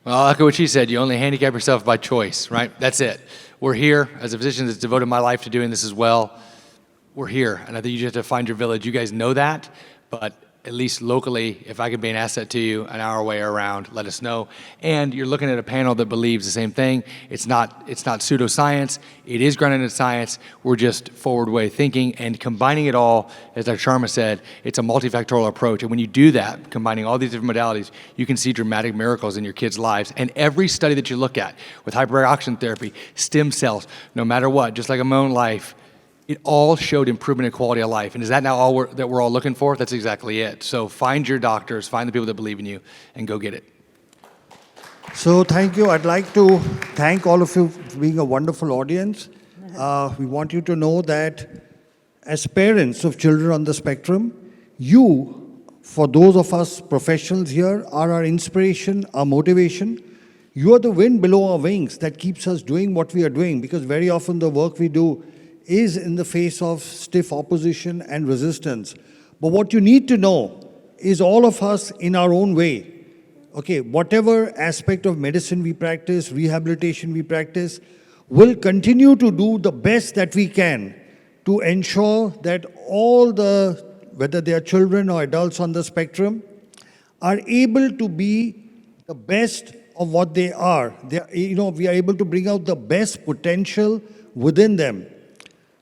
Well, I'll echo what she said. You only handicap yourself by choice, right? That's it. We're here as a physician that's devoted my life to doing this as well. We're here, and I think you just have to find your village. You guys know that, but at least locally, if I could be an asset to you an hour way around, let us know. And you're looking at a panel that believes the same thing. It's not pseudoscience. It is grounded in science. We're just forward way thinking and combining it all, as Dr. Sharma said, it's a multifactorial approach. And when you do that, combining all these different modalities, you can see dramatic miracles in your kids' lives. And every study that you look at with hyperbaric oxygen therapy, stem cells, no matter what, just like in my own life, it all showed improvement in quality of life. And is that now all we're all looking for? That's exactly it. So find your doctors, find the people that believe in you, and go get it. So thank you. I'd like to thank all of you for being a wonderful audience. We want you to know that as parents of children on the spectrum, you, for those of us professionals here, are our inspiration, our motivation. You are the wind below our wings that keeps us doing what we are doing, because very often the work we do is in the face of stiff opposition and resistance. But what you need to know is all of us in our own way, okay, whatever aspect of medicine we practice, rehabilitation we practice, will continue to do the best that we can to ensure that all the, whether they are children or adults on the spectrum, are able to be the best of what they are. We are able to bring out the best potential within them.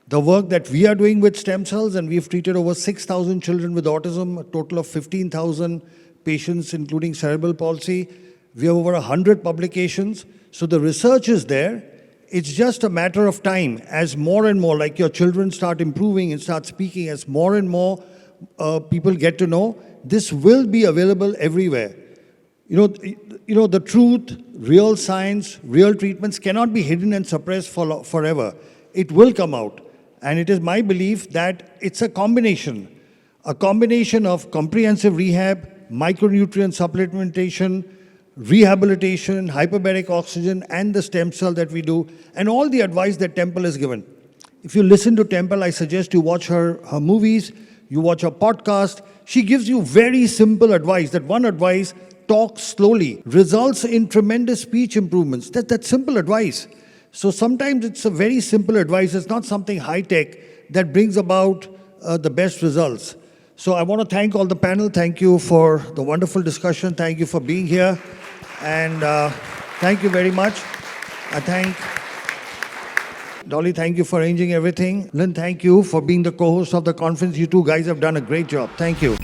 The work that we are doing with stem cells, and we've treated over 6,000 children with autism, a total of 15,000 patients, including cerebral palsy. We have over 100 publications. So the research is there. It's just a matter of time as more and more, like your children start improving and start speaking, as more and more people get to know, this will be available everywhere. The truth, real science, real treatments cannot be hidden and suppressed forever. It will come out. And it is my belief that it's a combination of comprehensive rehab, micronutrient supplementation, rehabilitation, hyperbaric oxygen, and the stem cell that we do, and all the advice that Temple has given. If you listen to Temple, I suggest you watch her movies, you watch her podcast. She gives you very simple advice. That one advice, talk slowly, results in tremendous speech improvements. That's simple advice. So sometimes it's a very simple advice. It's not something high-tech that brings about the best results. So I want to thank all the panel. Thank you for the wonderful discussion. Thank you for being here. And thank you very much. I thank Dolly, thank you for arranging everything. Lynn, thank you for being the co-host of the conference. You two guys have done a great job. Thank you.